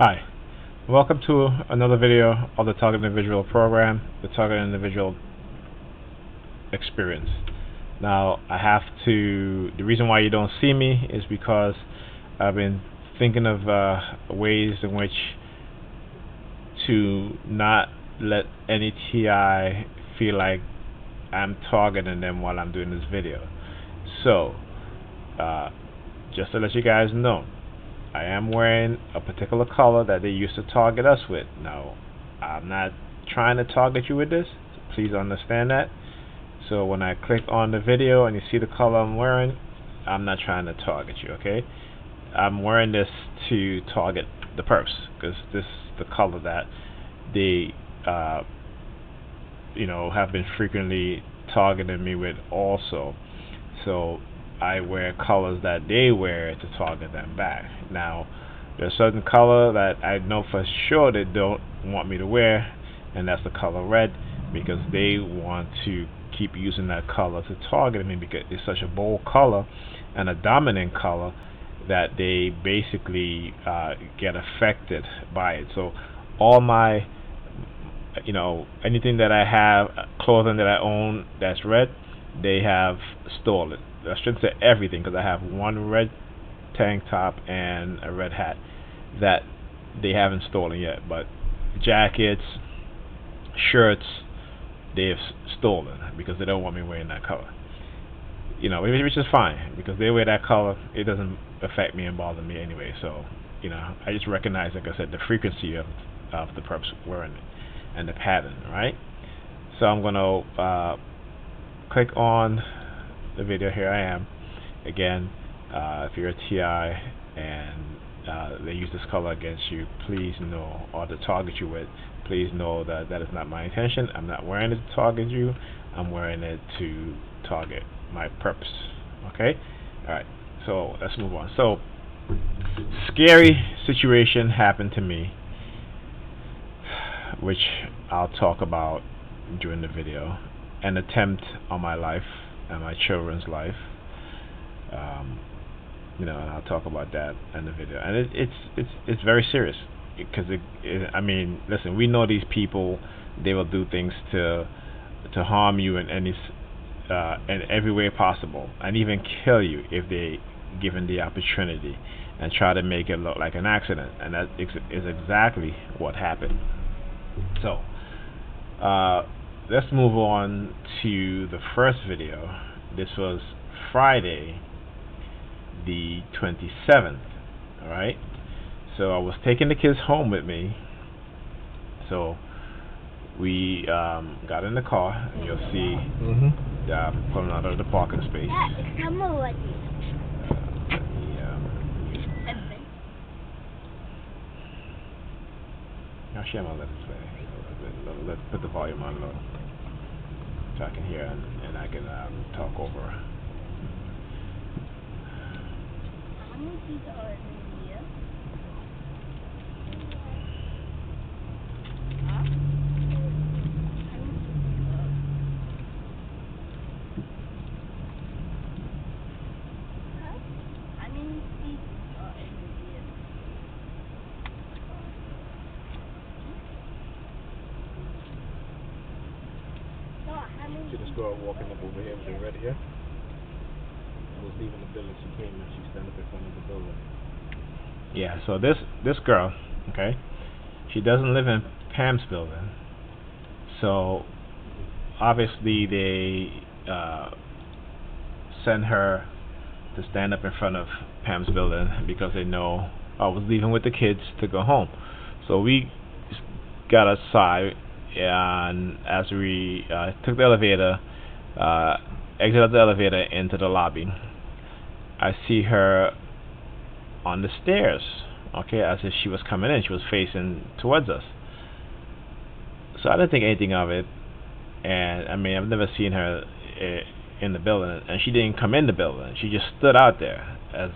Hi, welcome to another video of the Target Individual program, the Target Individual experience. Now, the reason why you don't see me is because I've been thinking of ways in which to not let any TI feel like I'm targeting them while I'm doing this video. So, uh, just to let you guys know, I am wearing a particular color that they used to target us with. Now, I'm not trying to target you with this. Please understand that. So when I click on the video and you see the color I'm wearing, I'm not trying to target you, okay? I'm wearing this to target the perps because this is the color that they, have been frequently targeting me with also. So I wear colors that they wear to target them back. Now, there's a certain color that I know for sure they don't want me to wear, and that's the color red, because they want to keep using that color to target me because it's such a bold color and a dominant color that they basically get affected by it. So all my anything that I have, clothing that I own that's red, they have stolen. I shouldn't say everything because I have one red tank top and a red hat that they haven't stolen yet. But jackets, shirts, they have stolen because they don't want me wearing that color. Which is fine because they wear that color. It doesn't affect me and bother me anyway. So, I just recognize, like I said, the frequency of the perps wearing it and the pattern, right? So I'm gonna click on the video. Here I am again. If you're a TI and they use this color against you, please know, or to target you with, please know that that is not my intention. I'm not wearing it to target you. I'm wearing it to target my perps. Okay? Alright, so let's move on. So, scary situation happened to me, which I'll talk about during the video. An attempt on my life and my children's life. And I'll talk about that in the video. And it's very serious because listen, we know these people. They will do things to harm you in every way possible, and even kill you if they given the opportunity, and try to make it look like an accident. And that is exactly what happened. So, let's move on to the first video. This was Friday, the 27th. Alright, so I was taking the kids home with me. So we got in the car, and you'll see pulling out of the parking space. Let me actually, I'm gonna let it play. Let's put the volume on low so I can hear and I can talk over. See this girl walking up over here with the red hair? I was leaving the building. She came and she stand up in front of the building. Yeah, so this girl, okay, she doesn't live in Pam's building. So obviously they send her to stand up in front of Pam's building because they know I was leaving with the kids to go home. So we got outside, and as we took the elevator, exited the elevator into the lobby, I see her on the stairs, okay, as if she was coming in. She was facing towards us. So I didn't think anything of it, and I've never seen her in the building, and she didn't come in the building. She just stood out there as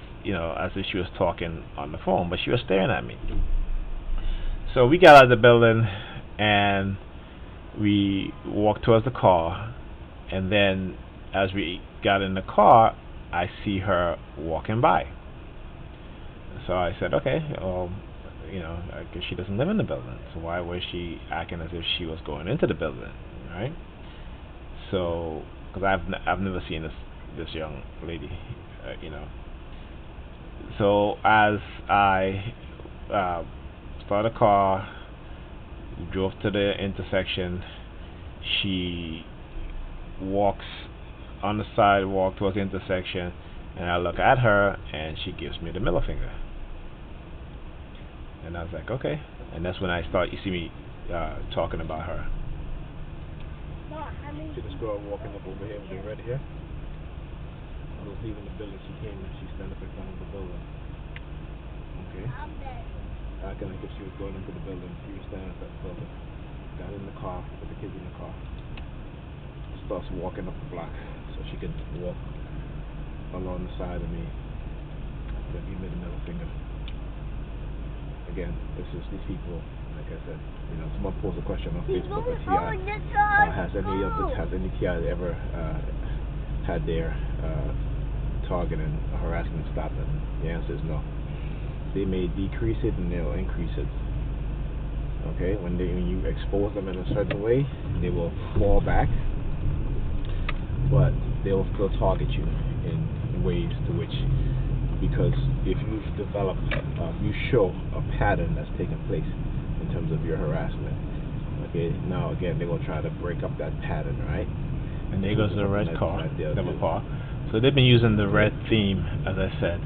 if she was talking on the phone, but she was staring at me. So we got out of the building and we walked towards the car, and then as we got in the car, I see her walking by. So I said, okay, because she doesn't live in the building. So why was she acting as if she was going into the building, right? So, because I've never seen this young lady, you know. So as I started the car, drove to the intersection, she walks on the sidewalk towards the intersection, and I look at her, and she gives me the middle finger. And I was like, okay. And that's when I start. You see me talking about her. See this girl walking up over here with the red hair? I was leaving the building. She came and she stand up in front of the building. Okay. Acting like if she was going into the building. She was standing up at the building. Got in the car, put the kids in the car. Starts walking up the block so she could walk along the side of me. Give me the middle finger. Again, these people, like I said, someone posed a question on Facebook with TI. Has any TI ever had their targeting or harassment stopped? And the answer is no. They may decrease it and they'll increase it. Okay, when you expose them in a certain way, they will fall back, but they will still target you in ways to which. Because if you develop, you show a pattern that's taking place in terms of your harassment. Okay, now again, they're going to try to break up that pattern, right? And there goes the red car, double paw. So they've been using the red theme, as I said,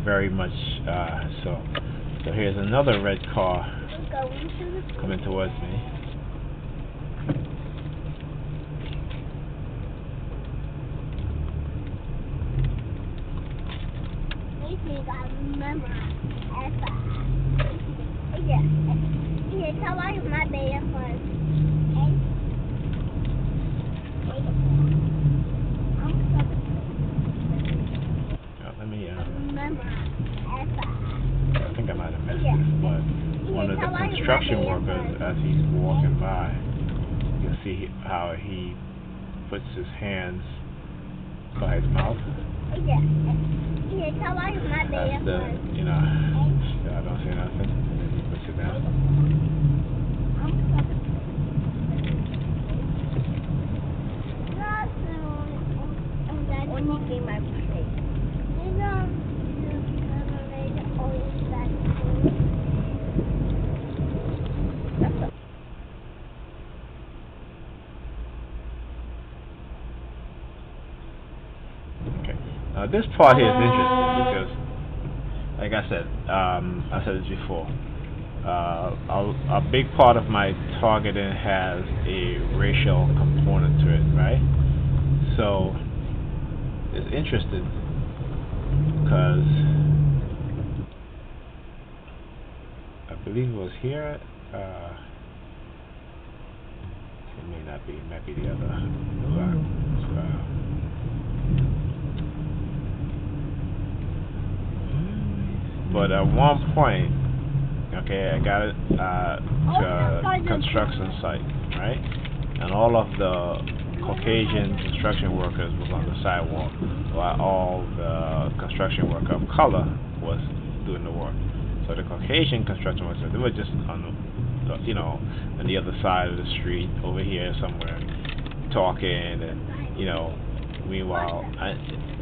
very much so. So here's another red car coming towards me. Remember, tell why my beta was. Let me. Remember, I think I might have missed this, but one of the construction workers, as he's walking by, you'll see how he puts his hands by his mouth. Tell why my beta was. I don't say nothing. And he puts it down. Now this part here is interesting because, like I said this before, a big part of my targeting has a racial component to it, right? So it's interesting because I believe it was here. It may not be. It might be the other block. But at one point, okay, I got it to a construction site, right? And all of the Caucasian construction workers was on the sidewalk, while all the construction worker of color was doing the work. So the Caucasian construction workers, they were just on the, on the other side of the street, over here somewhere, talking, and meanwhile,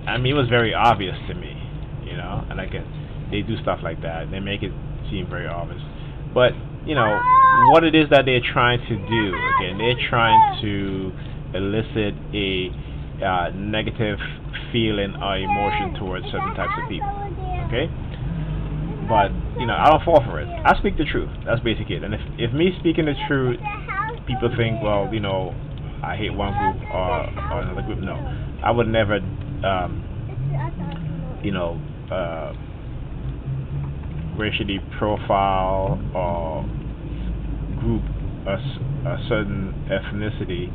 I mean, it was very obvious to me, and they do stuff like that. They make it seem very obvious. But, what it is that they're trying to do, again, they're trying to elicit a negative feeling or emotion towards certain types of people. Okay? But, I don't fall for it. I speak the truth. That's basically it. And if me speaking the truth, people think, well, I hate one group or another group. No. I would never, racially profile or group a certain ethnicity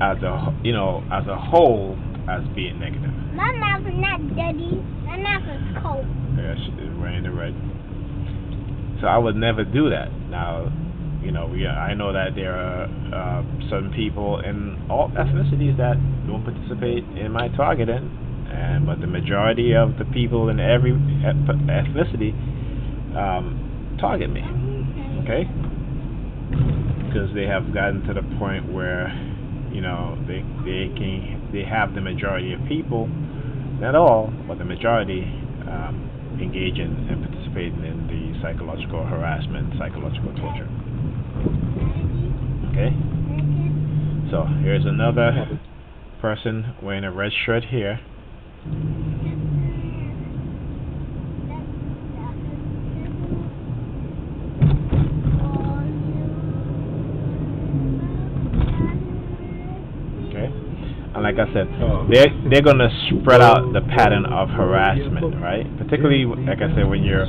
as a whole as being negative. My mouth is not dirty. My mouth is cold. Yeah, she's wearing the red. So I would never do that. Now, I know that there are certain people in all ethnicities that don't participate in my targeting. But the majority of the people in every ethnicity target me. Okay, because they have gotten to the point where they have the majority of people, not all, but the majority, engage in and participating in the psychological harassment, psychological torture. Okay, so here's another person wearing a red shirt here. Okay, and like I said, they're gonna spread out the pattern of harassment, right? Particularly, like I said, when you're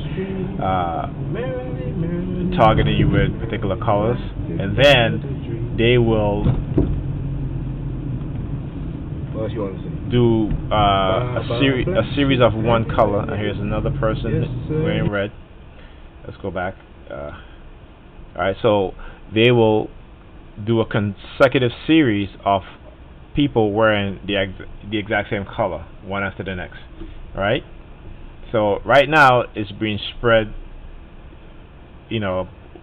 targeting you with particular colors, and then they will do a series of one color. And here's another person wearing red. Let's go back. All right, so they will do a consecutive series of people wearing the exact same color, one after the next. All right. So right now it's being spread.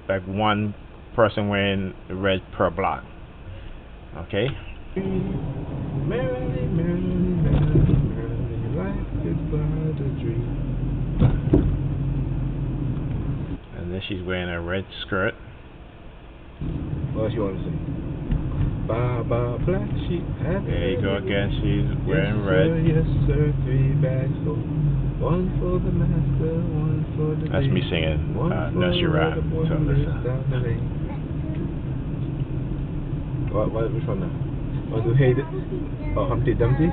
Like one person wearing red per block. Okay. Merrily, merrily, merrily, merrily, life is but a dream. And then she's wearing a red skirt. What else you want to say? Baba black sheep. There you go again. She's wearing red. Yes sir, 3 bags full. One for the master, one for the That's me singing nursery rhyme. So listen. Which one now? Oh, do Humpty Dumpty?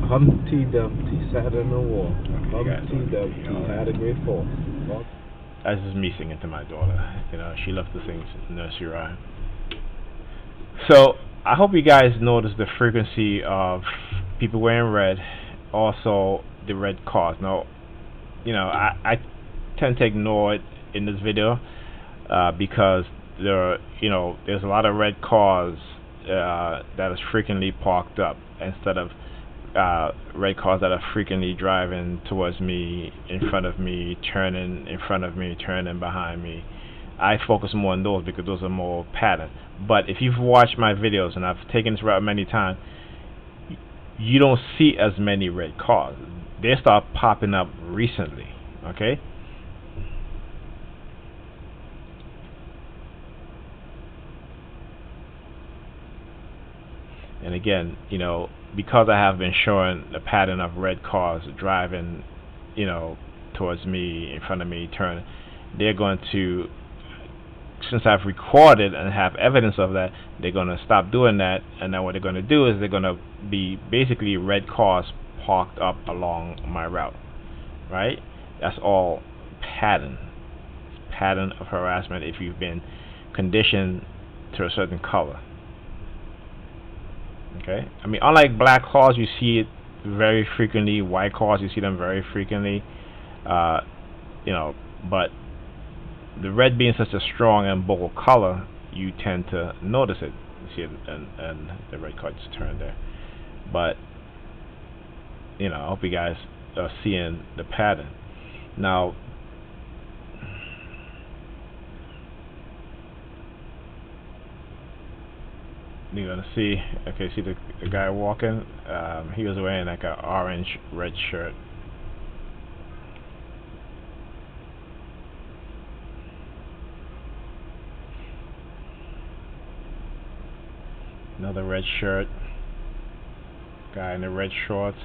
Humpty Dumpty sat on the wall. Humpty Dumpty had a great fall. That's just me singing to my daughter. She loves to sing nursery rhyme. So I hope you guys notice the frequency of people wearing red, also the red cars. Now, I tend to ignore it in this video because there's a lot of red cars that is frequently parked up instead of red cars that are frequently driving towards me, in front of me, turning in front of me, turning behind me. I focus more on those because those are more pattern. But if you've watched my videos, and I've taken this route many times, you don't see as many red cars. They start popping up recently. Okay. And again, because I have been showing the pattern of red cars driving, towards me, in front of me, turning, they're going to, since I've recorded and have evidence of that, they're going to stop doing that. And then what they're going to do is they're going to be basically red cars parked up along my route, right? That's all pattern of harassment if you've been conditioned to a certain color. Okay, I mean, unlike black cars, you see it very frequently. White cars, you see them very frequently. But the red being such a strong and bold color, you tend to notice it. You see it, and the red car just turned there. But I hope you guys are seeing the pattern. Now, you're gonna see. Okay, see the guy walking. He was wearing like an orange red shirt. Another red shirt. Guy in the red shorts.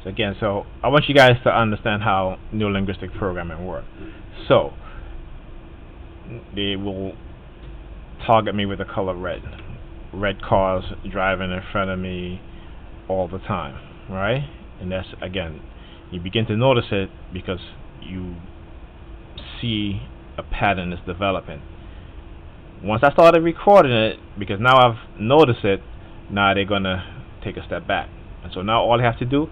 So again, so I want you guys to understand how neurolinguistic programming works. So they will target me with the color red. Red cars driving in front of me all the time, right? And that's, again, you begin to notice it because you see a pattern is developing. Once I started recording it, because now I've noticed it, now they're gonna take a step back. And so now all I have to do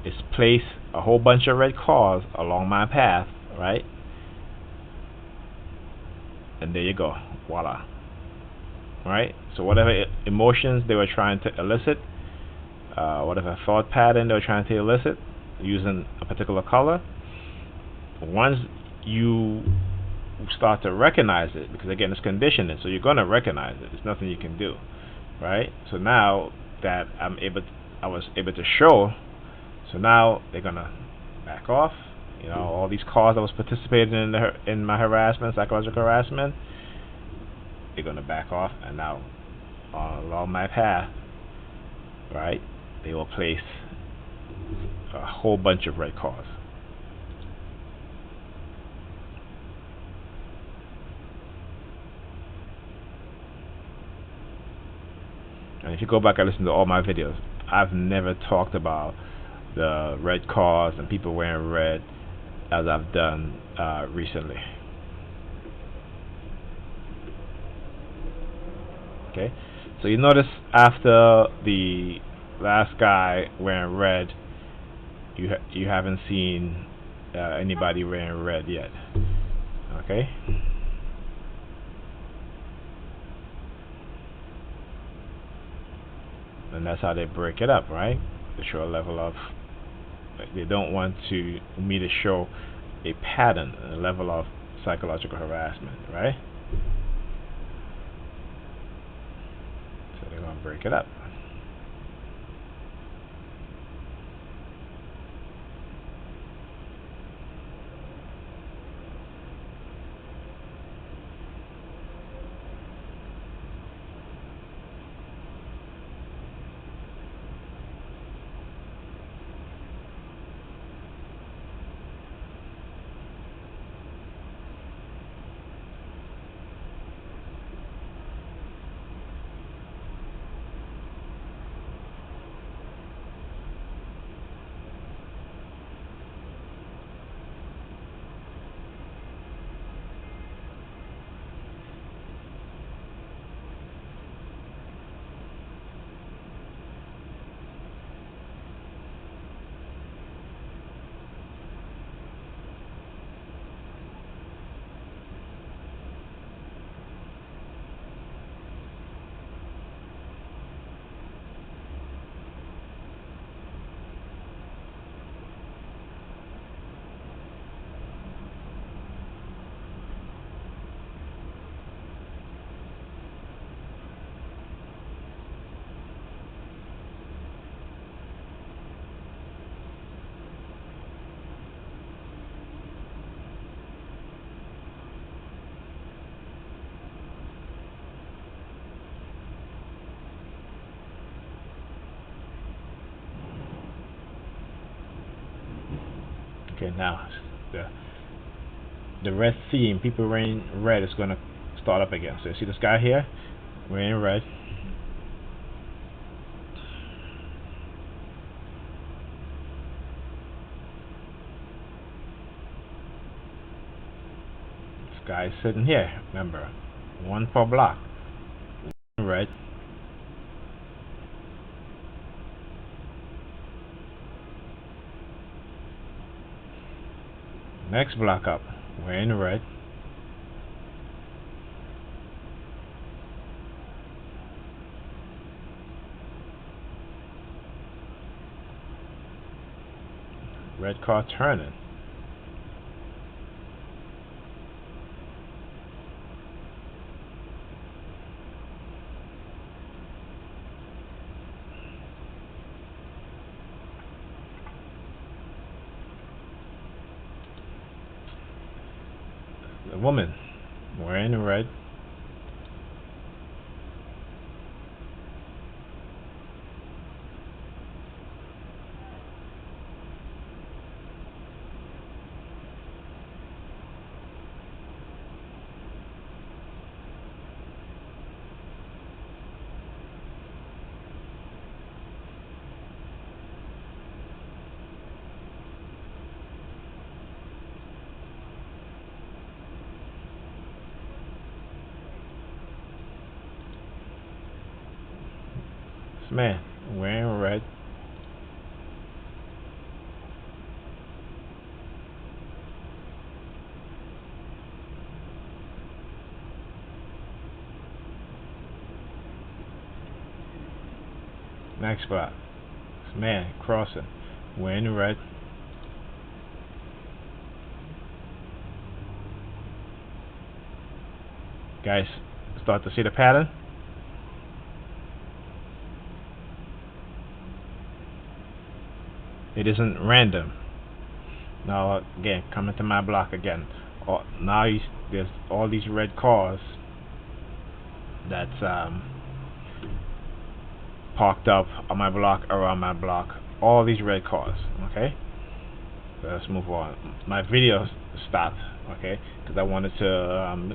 is place a whole bunch of red cars along my path, right? And there you go, voila. Right? So whatever emotions they were trying to elicit, whatever thought pattern they were trying to elicit using a particular color, once you start to recognize it, because again it's conditioning, so you're going to recognize it. There's nothing you can do, right? So now that I was able to show, so now they're going to back off. You know, all these cars that was participating in my harassment, psychological harassment, they're going to back off, and now along my path, right, they will place a whole bunch of red cars. And if you go back and listen to all my videos, I've never talked about the red cars and people wearing red as I've done recently. Okay, so you notice after the last guy wearing red, you haven't seen anybody wearing red yet. Okay. And that's how they break it up, right? To show a level of, they don't want me to show a pattern, a level of psychological harassment, right? So they're going to break it up. Okay, now the red theme, people wearing red, is going to start up again. So you see this guy here wearing red. This guy is sitting here. Remember, one per block. Red. Next block up, wearing red. Red car turning. The woman wearing red. man wearing red. Next spot. This man crossing, wearing red. Guys, start to see the pattern. It isn't random. Now again, coming to my block again. Now there's all these red cars that's parked up on my block, around my block. All these red cars. Okay. So let's move on. My video stopped. Okay, because I wanted to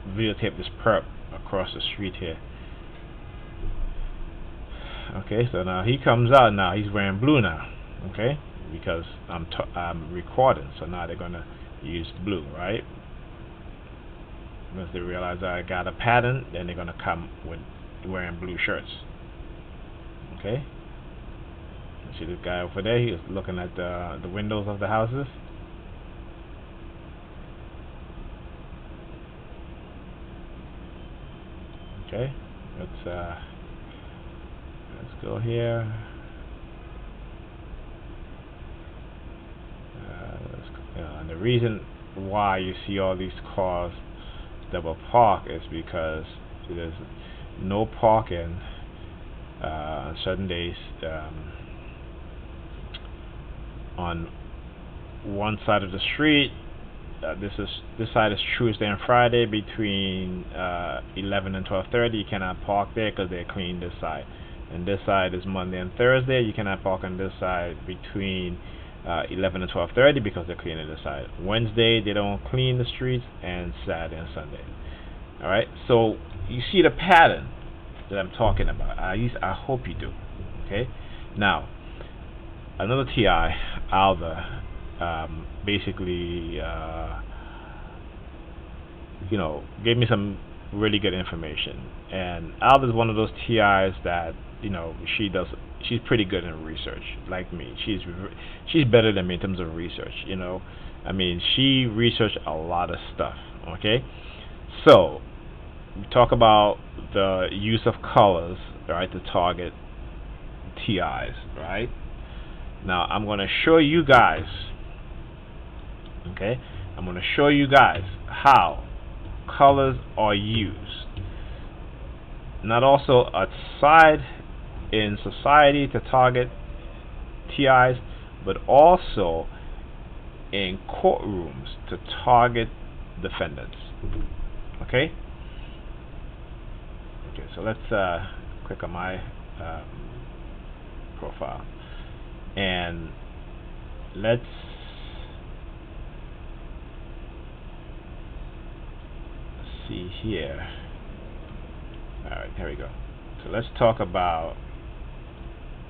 videotape this perp across the street here. Okay, so now he comes out. Now he's wearing blue now. Okay, because I'm recording, so now they're gonna use blue, right? Once they realize I got a pattern, then they're gonna come with wearing blue shirts. Okay. See this guy over there? He's looking at the windows of the houses. Okay, let's go here. And the reason why you see all these cars double park is because there's no parking on certain days on one side of the street. This side is Tuesday and Friday between 11 and 12:30. You cannot park there because they clean this side. And this side is Monday and Thursday. You cannot park on this side between 11 and 12:30 because they're cleaning this side. Wednesday they don't clean the streets, and Saturday and Sunday. All right. So you see the pattern that I'm talking about. At least I hope you do. Okay. Now another TI, Alva. Basically, gave me some really good information. And Alva is one of those TIs that she's pretty good in research, like me. She's better than me in terms of research. I mean, she researched a lot of stuff. Okay, so we talk about the use of colors, right, to target TIs, right? Now I'm going to show you guys. Okay, I'm going to show you guys how colors are used, not also outside in society to target TIs, but also in courtrooms to target defendants. Okay, so let's click on my profile and let's see here. Alright, here we go. So let's talk about,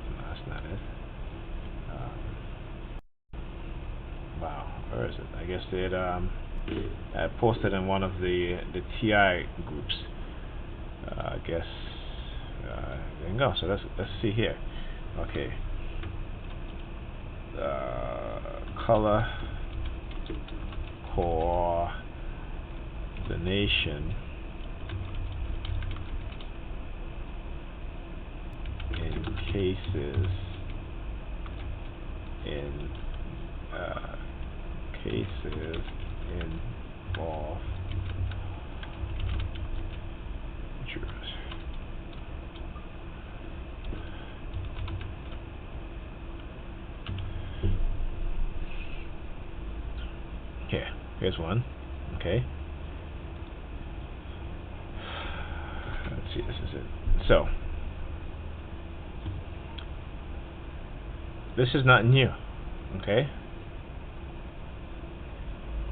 no, that's not it. Wow, where is it? I guess it I posted in one of the TI groups. I guess there you go. So let's see here. Okay. Color coordination in cases involve jurors. Okay, here's one. Okay. Let's see, this is it. So, this is not new. Okay.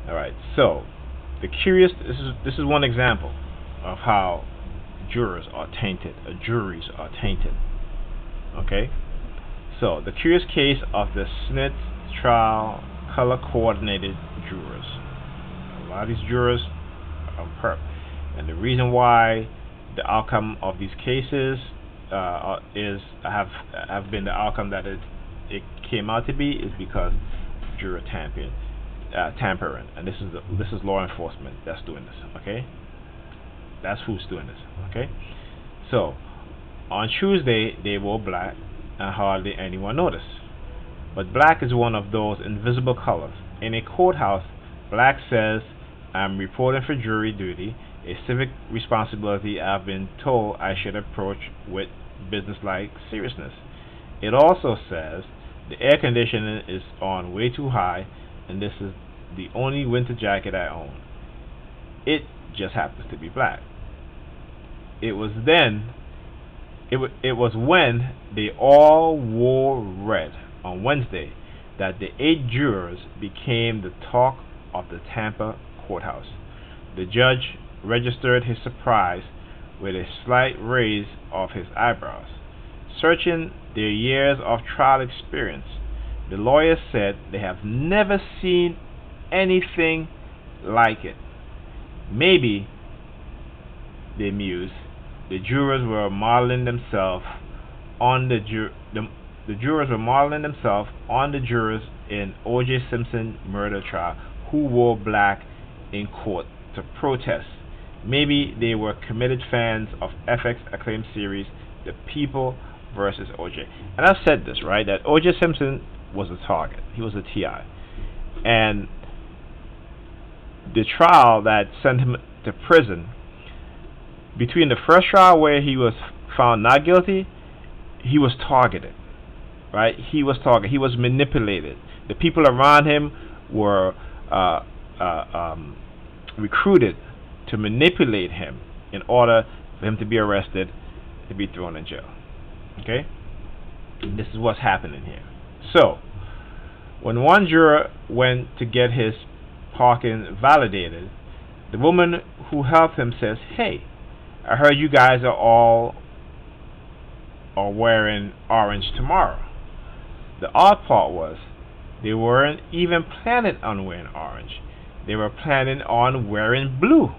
Alright, so this is one example of how jurors are tainted, juries are tainted. Okay. So the curious case of the Smith trial color coordinated jurors. A lot of these jurors are perp. And the reason why the outcome of these cases have been the outcome that it came out to be is because juror tampering, and this is law enforcement that's doing this. Okay, that's who's doing this. Okay, so on Tuesday they wore black, and hardly anyone noticed. But black is one of those invisible colors. In a courthouse, black says, "I'm reporting for jury duty, a civic responsibility I've been told I should approach with businesslike seriousness." It also says, "The air conditioning is on way too high, and this is the only winter jacket I own." It just happens to be black. It was then it was when they all wore red on Wednesday that the 8 jurors became the talk of the Tampa courthouse. The judge registered his surprise with a slight raise of his eyebrows. Searching their years of trial experience, the lawyers said they have never seen anything like it. Maybe, they mused, the jurors were modeling themselves on the jurors were modeling themselves on the jurors in O.J. Simpson murder trial who wore black in court to protest. Maybe they were committed fans of FX acclaimed series The People versus O.J. And I've said this, right, that O.J. Simpson was a target. He was a TI. And the trial that sent him to prison, between the first trial where he was found not guilty, he was targeted, right? He was targeted. He was manipulated. The people around him were recruited to manipulate him in order for him to be arrested, to be thrown in jail. Okay? This is what's happening here. So, when one juror went to get his parking validated, the woman who helped him says, "Hey, I heard you guys are wearing orange tomorrow." The odd part was they weren't even planning on wearing orange. They were planning on wearing blue.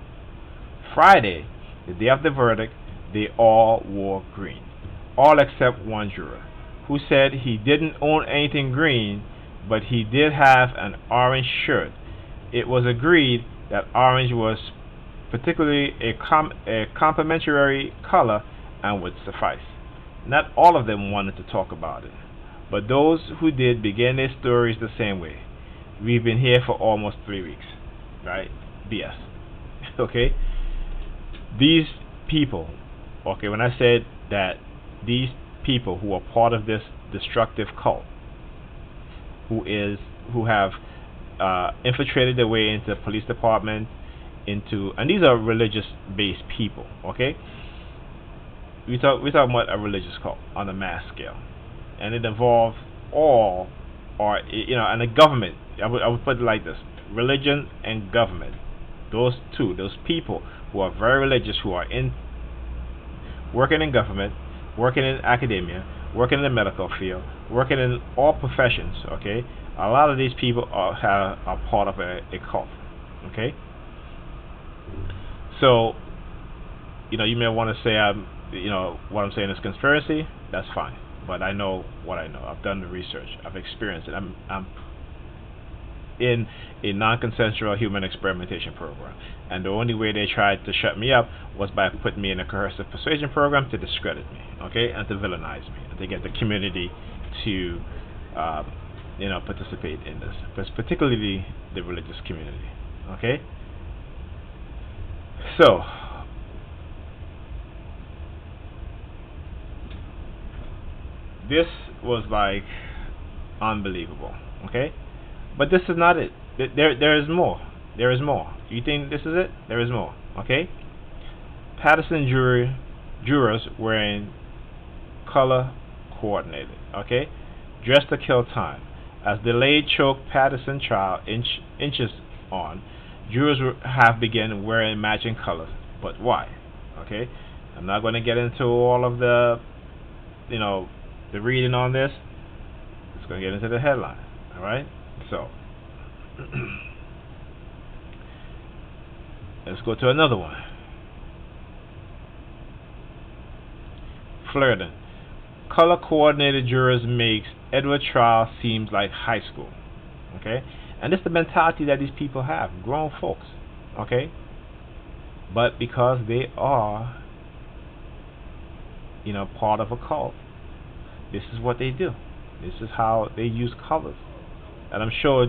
Friday, the day of the verdict, they all wore green. All except one juror, who said he didn't own anything green, but he did have an orange shirt. It was agreed that orange was particularly a complementary color and would suffice. Not all of them wanted to talk about it, but those who did began their stories the same way. "We've been here for almost 3 weeks." Right? BS. Okay? These people, okay, when I said that these people who are part of this destructive cult, who have infiltrated their way into the police department, and these are religious based people, okay? We're talking about a religious cult on a mass scale, and it involves all, or and the government. I would put it like this: religion and government. Those people who are very religious, who are working in government, working in academia, working in the medical field, working in all professions. Okay, a lot of these people are part of a cult. Okay, so you may want to say what I'm saying is conspiracy. That's fine, but I know what I know. I've done the research. I've experienced it. I'm in a non-consensual human experimentation program, and the only way they tried to shut me up was by putting me in a coercive persuasion program to discredit me, okay, and to villainize me, and to get the community to participate in this, but particularly the religious community. Okay, so this was like unbelievable. Okay, but this is not it. There is more. There is more. You think this is it? There is more. Okay? Patterson jurors wearing color coordinated. Okay? Dressed to kill time. As delayed choke Patterson trial inches on, jurors have begun wearing matching colors. But why? Okay? I'm not going to get into all of the reading on this. It's going to get into the headline. All right? So, let's go to another one. flirting. Color coordinated jurors makes Edward trial seems like high school. Okay? And this is the mentality that these people have, grown folks. Okay? But because they are, part of a cult, this is what they do. This is how they use colors. And I'm sure,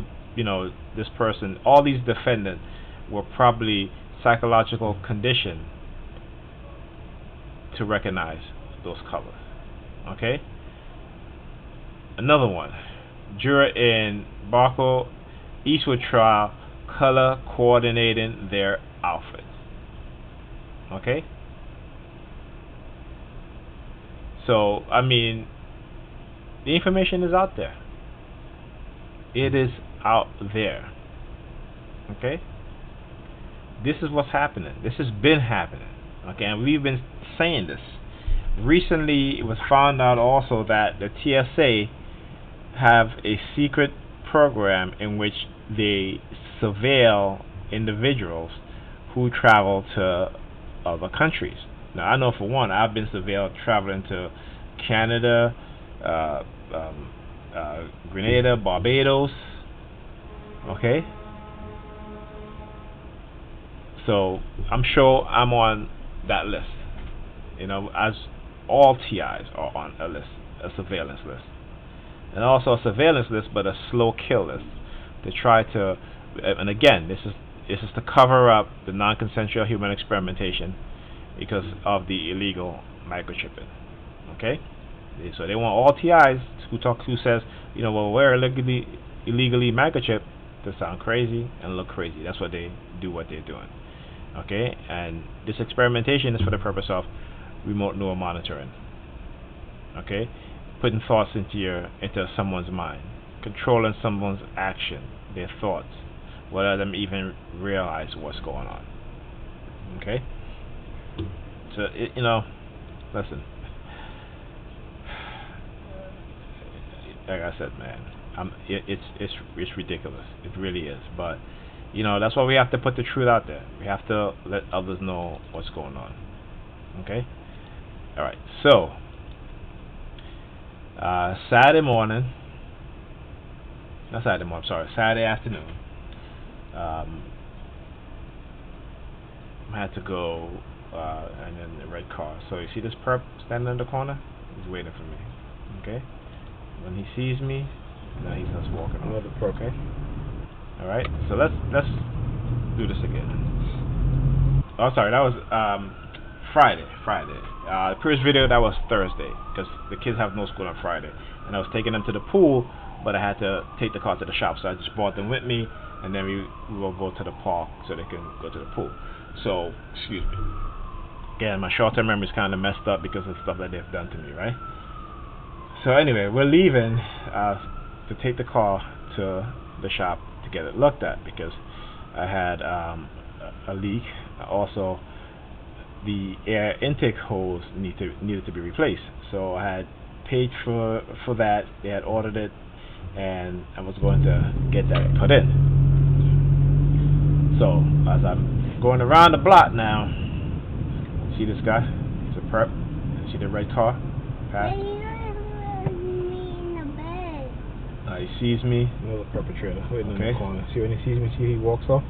this person, all these defendants were probably psychological conditioned to recognize those colors. Okay? Another one. Juror in Barco Eastwood trial, color coordinating their outfits. Okay? So, the information is out there. It is out there. Okay? This is what's happening. This has been happening. Okay, and we've been saying this. Recently, it was found out also that the TSA have a secret program in which they surveil individuals who travel to other countries. Now, I know for one, I've been surveilled traveling to Canada, Grenada, Barbados. Okay? So, I'm sure I'm on that list. As all TIs are on a list, a surveillance list. And also a surveillance list, but a slow kill list. To try to, and again, this is to cover up the non-consensual human experimentation because of the illegal microchipping. Okay? So they want all TIs who says, well, we're illegally microchipped to sound crazy and look crazy. That's what they do, what they're doing. Okay? And this experimentation is for the purpose of remote neural monitoring. Okay? Putting thoughts into someone's mind, controlling someone's action, their thoughts, without them even realize what's going on. Okay? So listen. Like I said, man, it's ridiculous. It really is. But that's why we have to put the truth out there. We have to let others know what's going on. Okay? All right. So Saturday afternoon, I had to go, and then the red car. So you see this perp standing in the corner? He's waiting for me. Okay? When he sees me, now he starts walking on. Another perp. Okay? All right. So let's do this again. Oh, sorry. That was Friday. The previous video, that was Thursday, because the kids have no school on Friday, and I was taking them to the pool, but I had to take the car to the shop, so I just brought them with me, and then we will go to the park so they can go to the pool. So, excuse me. Again, my short-term memory is kind of messed up because of stuff that they've done to me, right? So anyway, we're leaving to take the car to the shop to get it looked at because I had a leak. Also, the air intake hose needed to be replaced. So I had paid for that. They had ordered it, and I was going to get that put in. So as I'm going around the block now, see this guy? He's a perp. See the red car? Pass. He sees me. Another perpetrator waiting in the corner. See when he sees me, he walks off?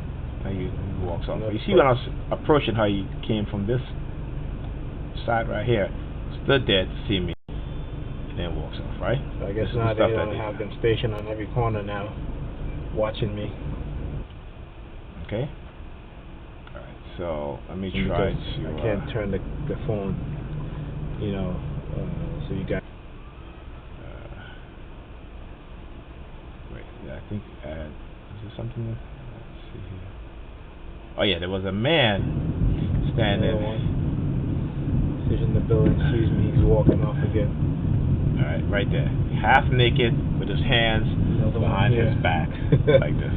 He walks off. You see when I was approaching how he came from this side right here, stood there to see me, and then walks off, right? So I guess now they're going to have them stationed on every corner now, watching me. Okay. Alright, so let me try to... I can't turn the phone, so you got... wait, yeah, I think... is there something... Let's see here. Oh yeah, there was a man standing. He's in the building, sees me, he's walking off again. Alright, right there. Half naked with his hands behind his back. Like this.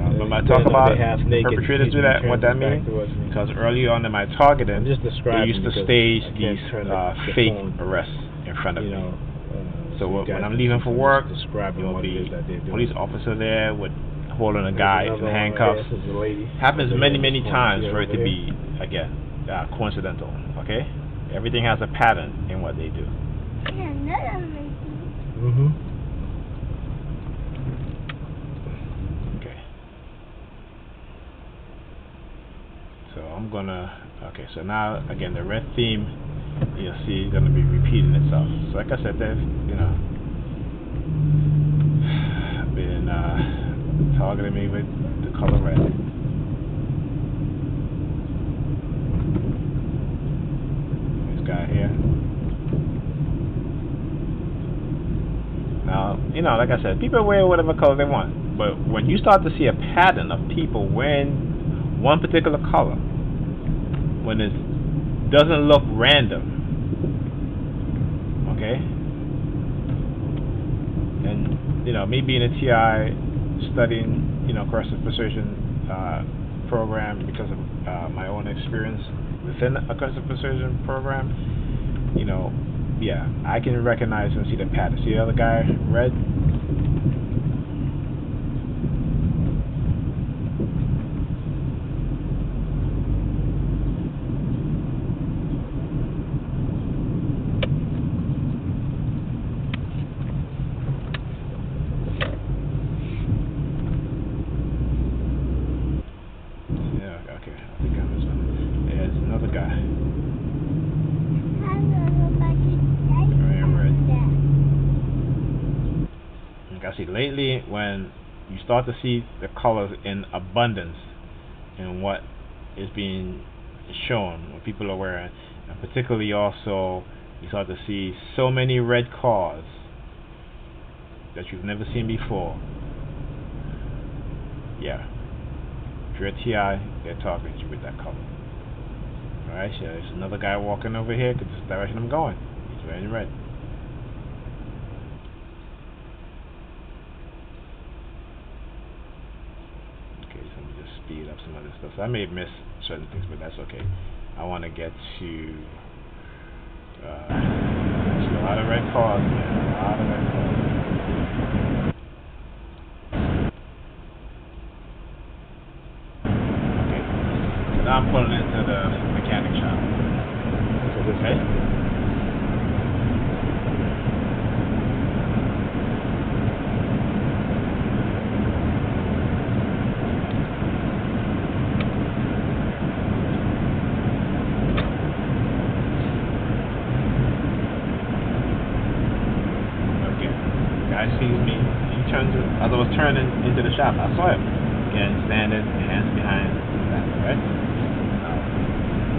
When I talk about perpetrators do that, what that means? Because early on in my targeting, they used to stage these fake arrests in front of me. So when I'm leaving for work, there will be a police officer there with holding a guy in handcuffs. Happens many times for it to be, again, coincidental, okay? Everything has a pattern in what they do. Yeah, another monkey. Mm-hmm. Okay. So I'm gonna. Okay. So now again, the red theme you'll see is gonna be repeating itself. So like I said, they've been targeting me with the color red. This guy here. Now, like I said, people wear whatever color they want. But when you start to see a pattern of people wearing one particular color, when it doesn't look random, okay? And, me being a TI, studying, aggressive persuasion program because of my own experience within a aggressive persuasion program, yeah, I can recognize and see the pattern. See the other guy, red? Yeah, okay, I think I'm this one. There's another guy. I see lately when you start to see the colors in abundance in what is being shown, what people are wearing, and particularly also you start to see so many red cars that you've never seen before. Yeah, if you're a TI, they're targeting you with that color. Alright, so there's another guy walking over here because this is the direction I'm going. He's wearing red. Speed up some other stuff. So I may have missed certain things, but that's okay. I want to get to a lot of red cars, man. A lot of red cars. Okay. So now I'm pulling into the mechanic shop. Okay. Sees me, he turns it, as I was turning into the shop, I saw him. Again, standing, hands behind the back, right? Now,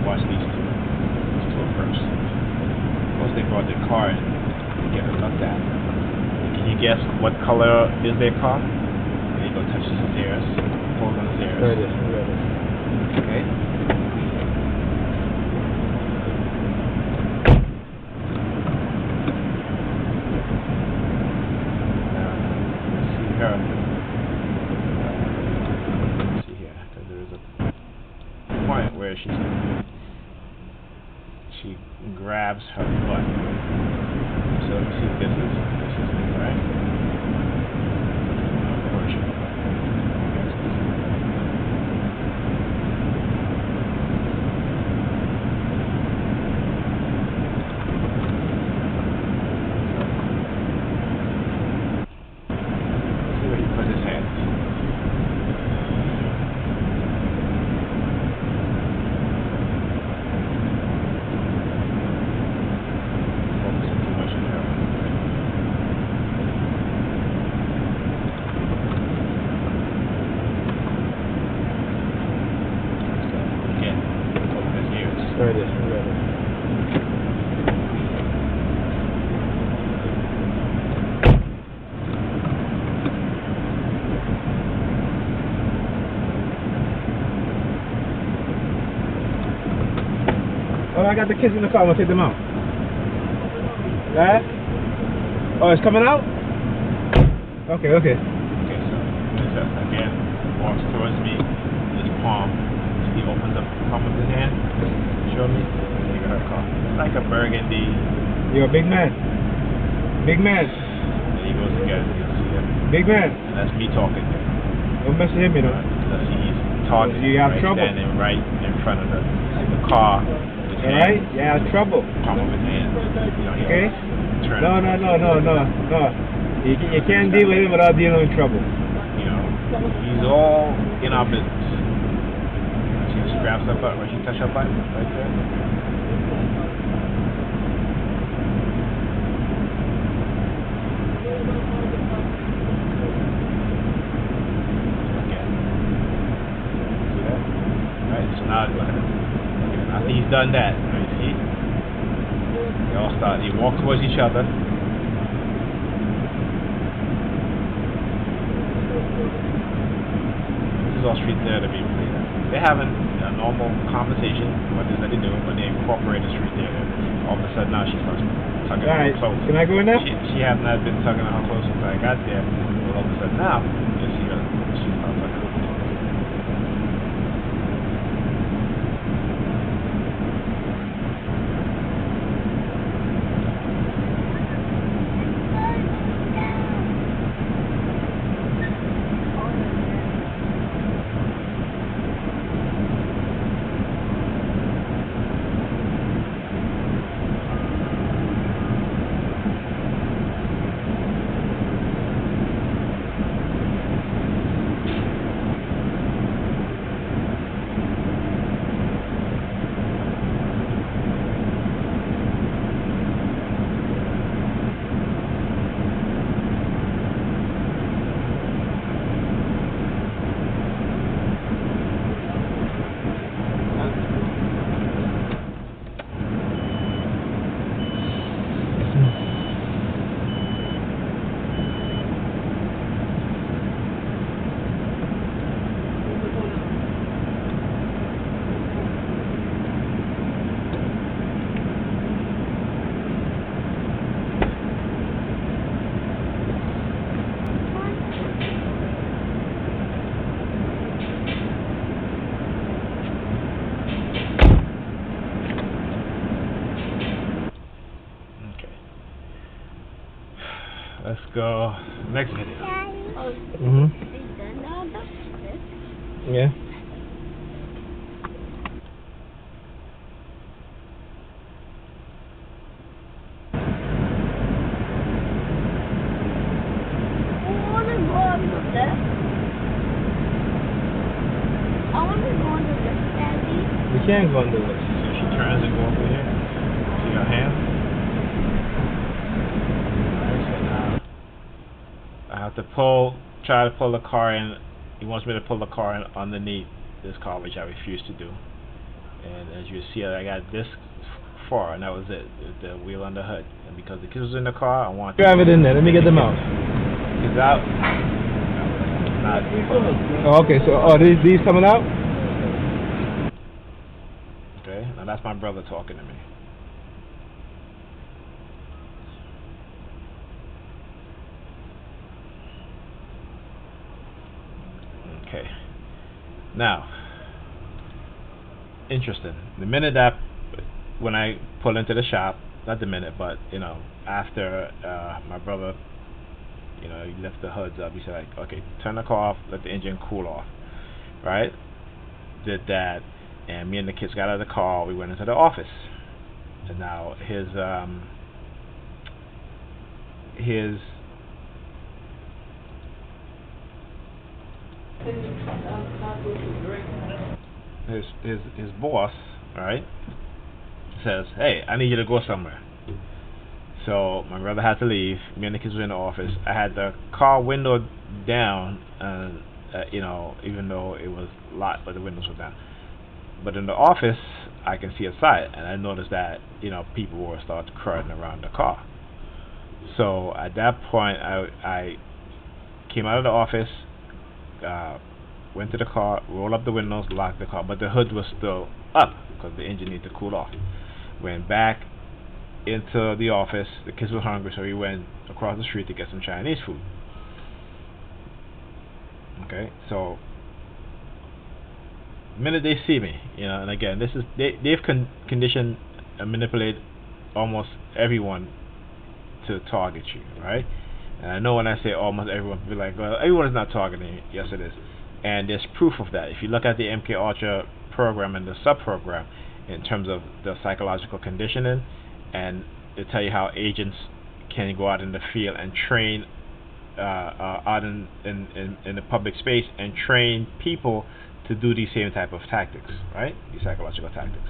watch these two. These two approach. Of course, they brought their car in to get it looked at. And can you guess what color is their car? There you go, touches his ears, pulls on his ears. Red. Okay. Let's see here, because there is a point where she grabs her butt. So let me see if this is it, right? Oh, I got the kids in the car. I'm gonna take them out. Right? Oh, it's coming out? Okay. Okay, so again, walks towards me, his palm. He opens up the palm of his hand, show me, take her car. It's like a burgundy. You're a big man. Big man. And he goes again, you'll see him. Big man. And that's me talking there. Don't mess with him, you know. Let's see, he's targeting, You have right, trouble. standing right in front of the car, with Alright? You have trouble. Palm of his hand. Okay? Turn. No. You can't deal with him without dealing with trouble. You know, he's all in our business. She just grabs her butt when she touches her butt right there. Okay. See that? Alright, so now look at it. After he's done that, right, see? They all start, they walk towards each other. This is all street theater to be played. They're having a normal conversation, what it is that they're doing, but they incorporate the street theater. All of a sudden now she starts tugging on her Alright, clothes. can I go in there? She has not been tugging on her clothes since I got there. But all of a sudden now, you see her, she starts tugging on her clothes. Let's go next video. Mm-hmm. Yeah. We can't go on the list. So she turns and goes over here. See her hand? Alright, so now I have to try to pull the car in. He wants me to pull the car in underneath this car, which I refuse to do. And as you see, I got this far, and that was it. The wheel on the hood. And because the kids was in the car, I want to Drive it in there. Let me get them out. Kids out. No, not. Oh, okay, so these coming out? Okay, now that's my brother talking to me. Okay. Now, interesting. The minute that when I pull into the shop, not the minute, but after my brother, he lifted the hoods up. He said, like, okay, turn the car off, let the engine cool off. Right? Did that, and me and the kids got out of the car. We went into the office, and now his boss, right, says, hey, I need you to go somewhere. So my brother had to leave. Me and the kids were in the office. I had the car window down, even though it was locked, but the windows were down. But in the office, I can see outside, and I noticed that people were starting crowding around the car. So at that point, I came out of the office, went to the car, rolled up the windows, locked the car, but the hood was still up because the engine needed to cool off. Went back into the office. The kids were hungry, so we went across the street to get some Chinese food. Okay, so the minute they see me, and again, this is they've conditioned and manipulated almost everyone to target you, right? And I know when I say almost everyone, people be like, well, everyone is not targeting you. Yes, it is. And there's proof of that. If you look at the MK Ultra program and the sub-program, in terms of the psychological conditioning, and they tell you how agents can go out in the field and train out in the public space and train people to do these same type of tactics, right? These psychological tactics.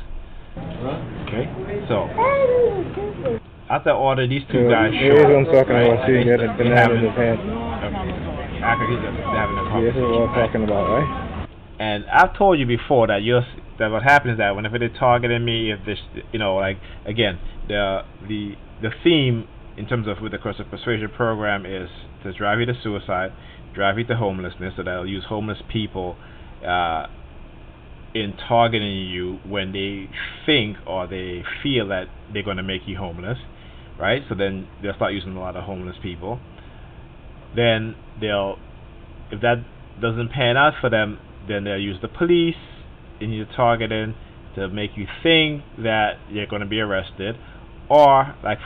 Okay, so after order, these two guys show Here's up. what I'm talking right? about. See, you got a banana in his hand. Okay. After he's having a See, this is conversation. what I'm right? talking about, right? And I've told you before that that what happens is that whenever they're targeting me, if this, like again, the theme in terms of with the Curse of Persuasion program is to drive you to suicide, drive you to homelessness, so they'll use homeless people in targeting you when they think or they feel that they're going to make you homeless, right? So then they'll start using a lot of homeless people. Then if that doesn't pan out for them, then they'll use the police in your targeting to make you think that you're going to be arrested, or like,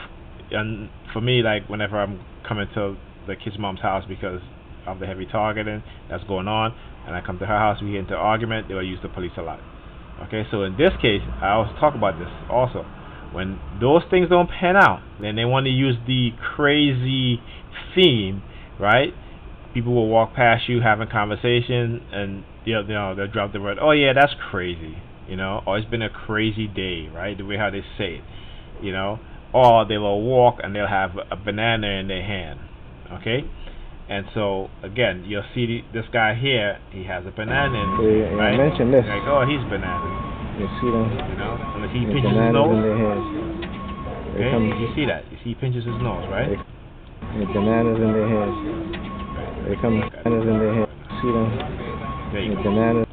and for me, like whenever I'm coming to the kid's mom's house because of the heavy targeting that's going on, and I come to her house, we get into an argument, they will use the police a lot. Okay, so in this case, I always talk about this also. When those things don't pan out, then they want to use the crazy theme, right? People will walk past you having conversation, and they'll drop the word, "Oh yeah, that's crazy," or "It's been a crazy day," right? The way how they say it, or they will walk and they'll have a banana in their hand, okay? And so again, you'll see this guy here, he has a banana in, right? I mentioned this. Like, oh, he's banana. You see them? Unless he The pinches his bananas nose. in their hands. Okay, you see that? You see he pinches his nose, right? The bananas in their hands. They come bananas in their hands. See them? There you The go. bananas.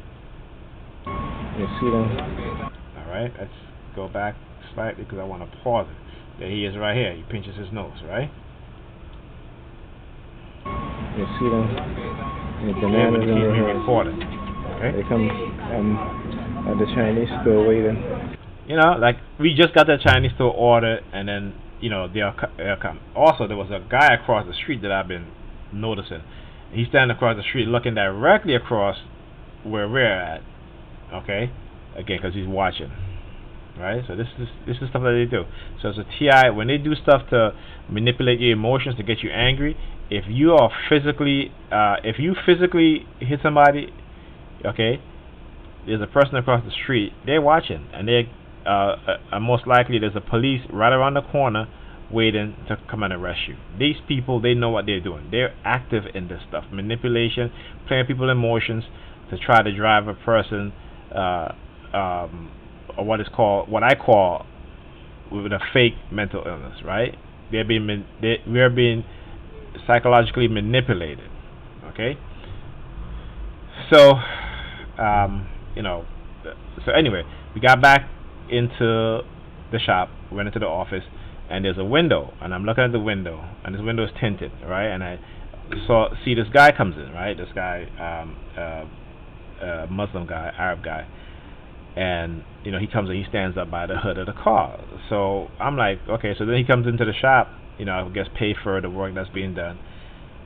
You see them? Alright, let's go back slightly because I want to pause it. There he is right here. He pinches his nose, right? You see them? The bananas in their hands. Recorded. Okay? They come at the Chinese store waiting. Like we just got the Chinese store order, and then they'll come. Also, there was a guy across the street that I've been noticing. He's standing across the street, looking directly across where we're at. Okay, again, because he's watching. Right. So this is stuff that they do. So it's a TI when they do stuff to manipulate your emotions to get you angry. If you physically hit somebody, okay, there's a person across the street. They're watching, and they most likely there's a police right around the corner waiting to come and arrest you. These people, they know what they're doing. They're active in this stuff, manipulation, playing people's emotions to try to drive a person, or what I call with a fake mental illness. Right? We're being psychologically manipulated. Okay. So, so anyway, we got back into the shop, went into the office, and there's a window, and I'm looking at the window, and this window is tinted, right? And I see this guy comes in, right? This guy, Muslim guy, Arab guy, and he comes and he stands up by the hood of the car. So I'm like, okay. So then he comes into the shop, I guess pay for the work that's being done,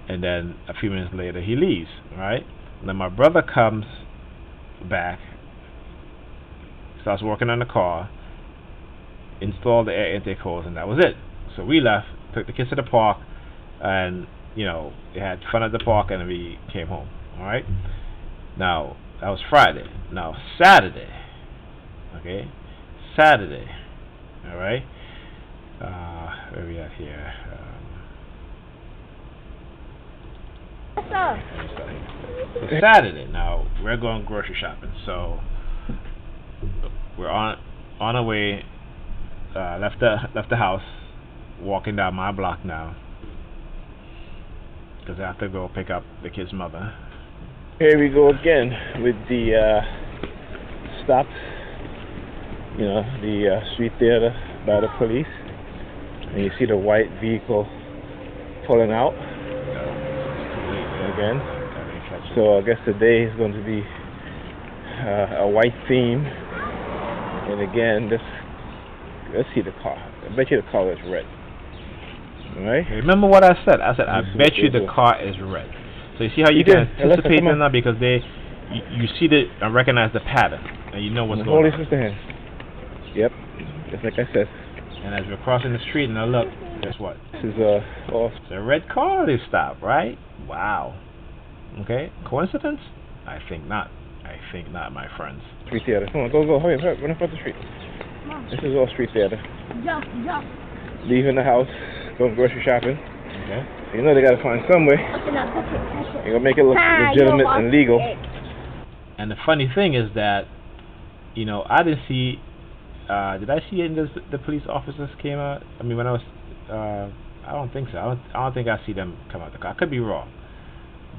and then a few minutes later he leaves, right? And then my brother comes back, starts working on the car, installed the air intake hose, and that was it. So we left, took the kids to the park, and they had fun at the park, and we came home. All right. Now that was Friday. Now Saturday. Okay, Saturday. All right. Where we at here? So Saturday. Now we're going grocery shopping. So we're on our way. Left the house, walking down my block now because I have to go pick up the kid's mother. Here we go again with the stop. The street theater by the police, and you see the white vehicle pulling out again. So I guess today is going to be a white theme, and again let's see the car. I bet you the car is red. Alright? Remember what I said? I said I bet you the car is red. So you see how you can anticipate them now because you see and recognize the pattern, and you know what's going on. Hold his sister hand. Yep, just like I said. And as we're crossing the street and I look, guess what? This is off. It's a red car they stopped, right? Wow. Okay, coincidence? I think not. I think not, my friends. Street theater. Come on, go, hurry, run across the street. Mom. This is all street theater. Jump. Leaving the house, going grocery shopping. Okay. So you know they gotta find some way. Okay, now touch it. You're gonna make it look legitimate and legal. And the funny thing is that, you know, I didn't see. Did I see the police officers came out? I mean, when I was, I don't think so. I don't think I see them come out the car. I could be wrong.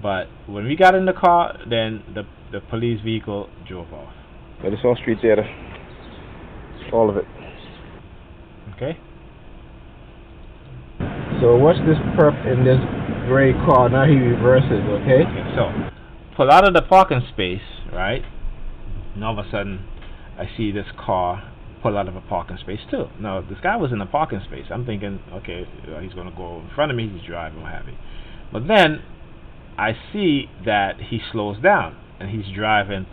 But when we got in the car, then the police vehicle drove off. But it's all street theater. All of it. Okay. So watch this perp in this gray car. Now he reverses, okay? Okay, so pull out of the parking space, right? And all of a sudden, I see this car pull out of a parking space too. No, this guy was in a parking space. I'm thinking, okay, he's going to go in front of me. He's driving, what have you. But then I see that he slows down and he's driving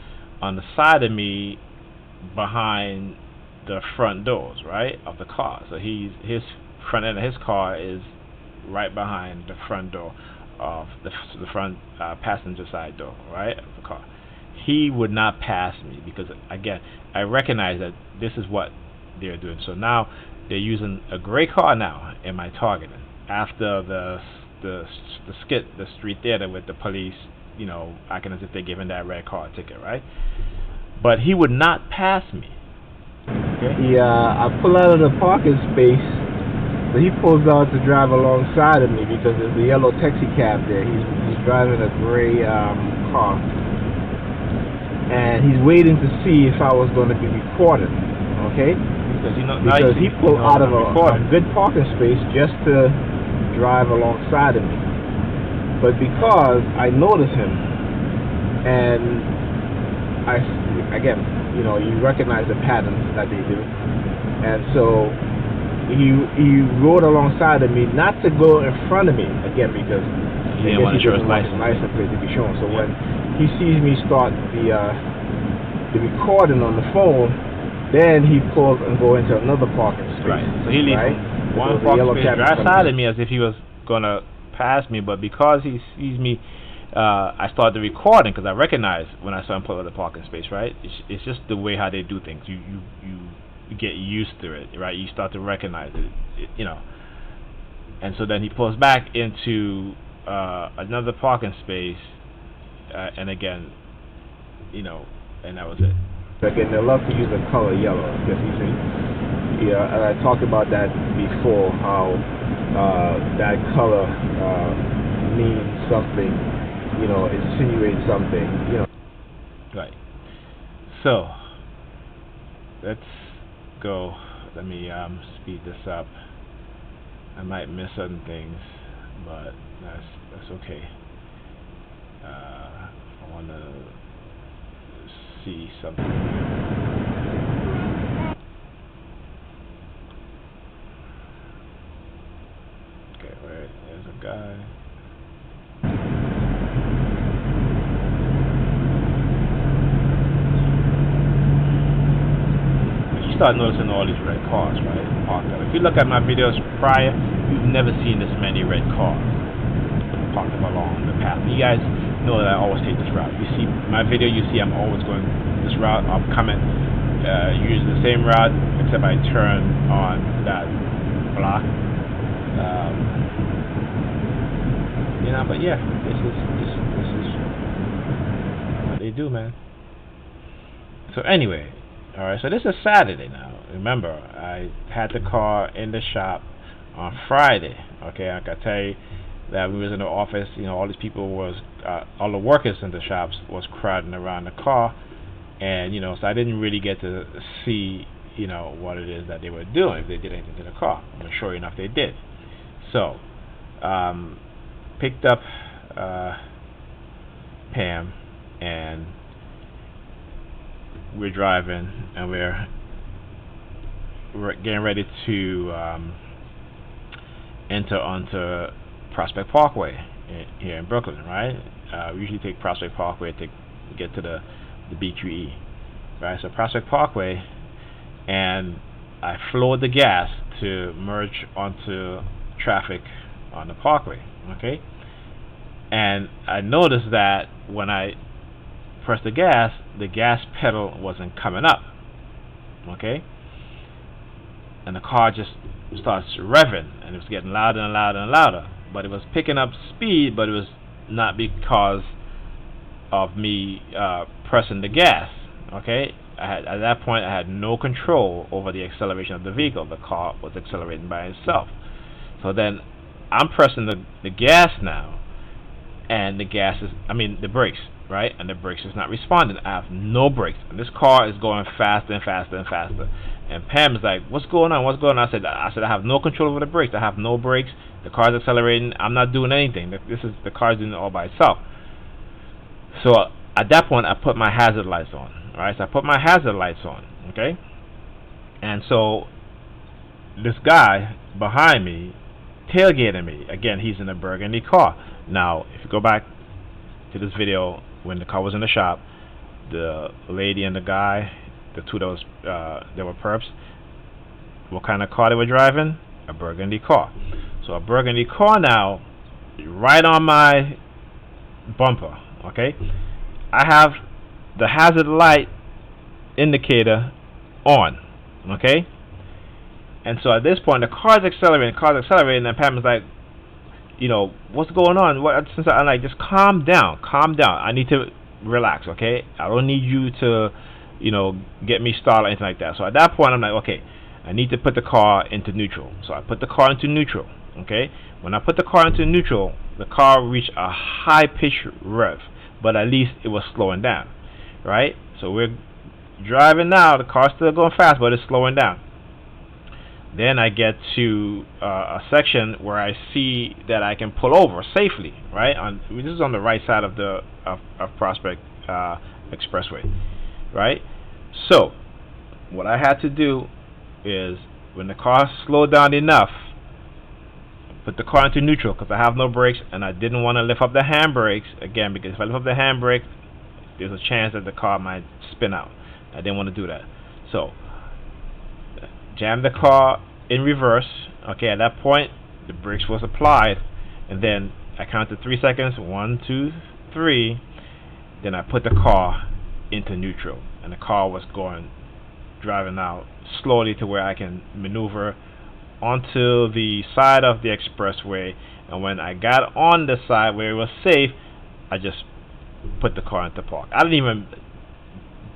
on the side of me behind the front doors, right, of the car. So his front end of his car is right behind the front door of the front passenger side door, right, of the car. He would not pass me because, again, I recognize that this is what they're doing. So now they're using a gray car now in my targeting after the skit, the street theater with the police, you know, acting as if they're giving that red car a ticket, right? But he would not pass me. Okay. I pull out of the parking space, so he pulls out to drive alongside of me because there's a yellow taxi cab there. He's driving a gray car, and he's waiting to see if I was going to be recorded. Okay. Because he pulled out of a good parking space just to drive alongside of me. But because I noticed him, and again, you know, you recognize the patterns that they do, and so he rode alongside of me, not to go in front of me again because he didn't want to show his license plate to be shown. So when he sees me start the recording on the phone, then he pulls and go into another parking space. Right. So he leaves one parking space right side of me as if he was gonna pass me, but because he sees me, I started the recording because I recognize when I saw him pull out the parking space. Right. It's just the way how they do things. You get used to it. Right. You start to recognize it. You know. And so then he pulls back into another parking space, and again, you know, and that was it. Again, they love to use the color yellow because you see, and I talked about that before, how that color means something, you know, insinuates something, you know. Right. So let's go. Let me speed this up. I might miss certain things, but that's okay. I want to see something. Okay, wait, there's a guy. You start noticing all these red cars, right? Parked up. If you look at my videos prior, you've never seen this many red cars parked up along the path. You guys know that I always take this route. You see my video, you see I'm always going this route. I'm coming using the same route, except I turn on that block. You know, but yeah, this is what they do, man. So anyway, all right. So this is Saturday now. Remember, I had the car in the shop on Friday. Okay, I can tell you that we was in the office. You know, all these people all the workers in the shops was crowding around the car, and you know, so I didn't really get to see, you know, what it is that they were doing, if they did anything to the car. But sure enough, they did. So, picked up Pam, and we're driving, and we're getting ready to enter onto Prospect Parkway here in Brooklyn, right? We usually take Prospect Parkway to get to the BQE, right? So Prospect Parkway and I flowed the gas to merge onto traffic on the parkway. Okay, and I noticed that when I pressed the gas pedal wasn't coming up. Okay, and the car just starts revving, and it was getting louder and louder and louder. But it was picking up speed, but it was not because of me pressing the gas. Okay, at that point I had no control over the acceleration of the vehicle. The car was accelerating by itself. So then I'm pressing the gas now, and the brakes, right? And the brakes is not responding. I have no brakes, and this car is going faster and faster and faster. And Pam is like, "What's going on? What's going on?" I said, "I have no control over the brakes. I have no brakes. The car's accelerating. I'm not doing anything. The car's doing it all by itself." So at that point, I put my hazard lights on. All right, so I put my hazard lights on. Okay, and so this guy behind me tailgating me. Again, he's in a burgundy car. Now, if you go back to this video when the car was in the shop, the lady and the guy, the two that was they were perps. What kind of car they were driving? A burgundy car. So a burgundy car now, right on my bumper. Okay, I have the hazard light indicator on. Okay, and so at this point the car's accelerating, and Pam is like, what's going on? I'm like, just calm down. I need to relax, okay? I don't need you to, get me started or anything like that. So at that point, I'm like, okay, I need to put the car into neutral. So I put the car into neutral, okay? When I put the car into neutral, the car reached a high-pitched rev, but at least it was slowing down, right? So we're driving now. The car's still going fast, but it's slowing down. Then I get to a section where I see that I can pull over safely, right? This is on the right side of the Prospect Expressway, right? So what I had to do is, when the car slowed down enough, put the car into neutral because I have no brakes, and I didn't want to lift up the handbrakes again, because if I lift up the handbrake, there's a chance that the car might spin out. I didn't want to do that. So jam the car in reverse. Okay, at that point the brakes was applied, and then I counted 3 seconds, 1, 2, 3. Then I put the car into neutral, and the car was driving out slowly to where I can maneuver onto the side of the expressway. And when I got on the side where it was safe, I just put the car into park. I didn't even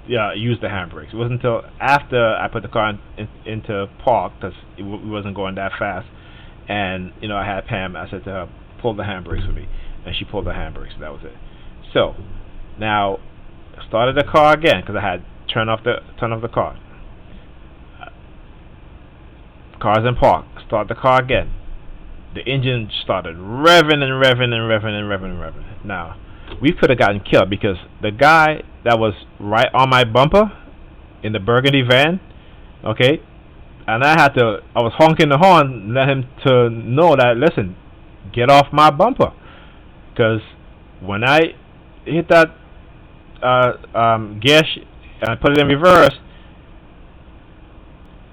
use the handbrakes. It wasn't until after I put the car into park, because it wasn't going that fast, and I had Pam. I said to her, pull the handbrakes for me, and she pulled the handbrakes. That was it. So now I started the car again because I had turned off the car. Car's in park. Start the car again. The engine started revving and revving and revving and revving and revving. Now, we could have gotten killed because the guy that was right on my bumper in the burgundy van, okay, and I was honking the horn, let him to know that, listen, get off my bumper, because when I hit that gear and I put it in reverse,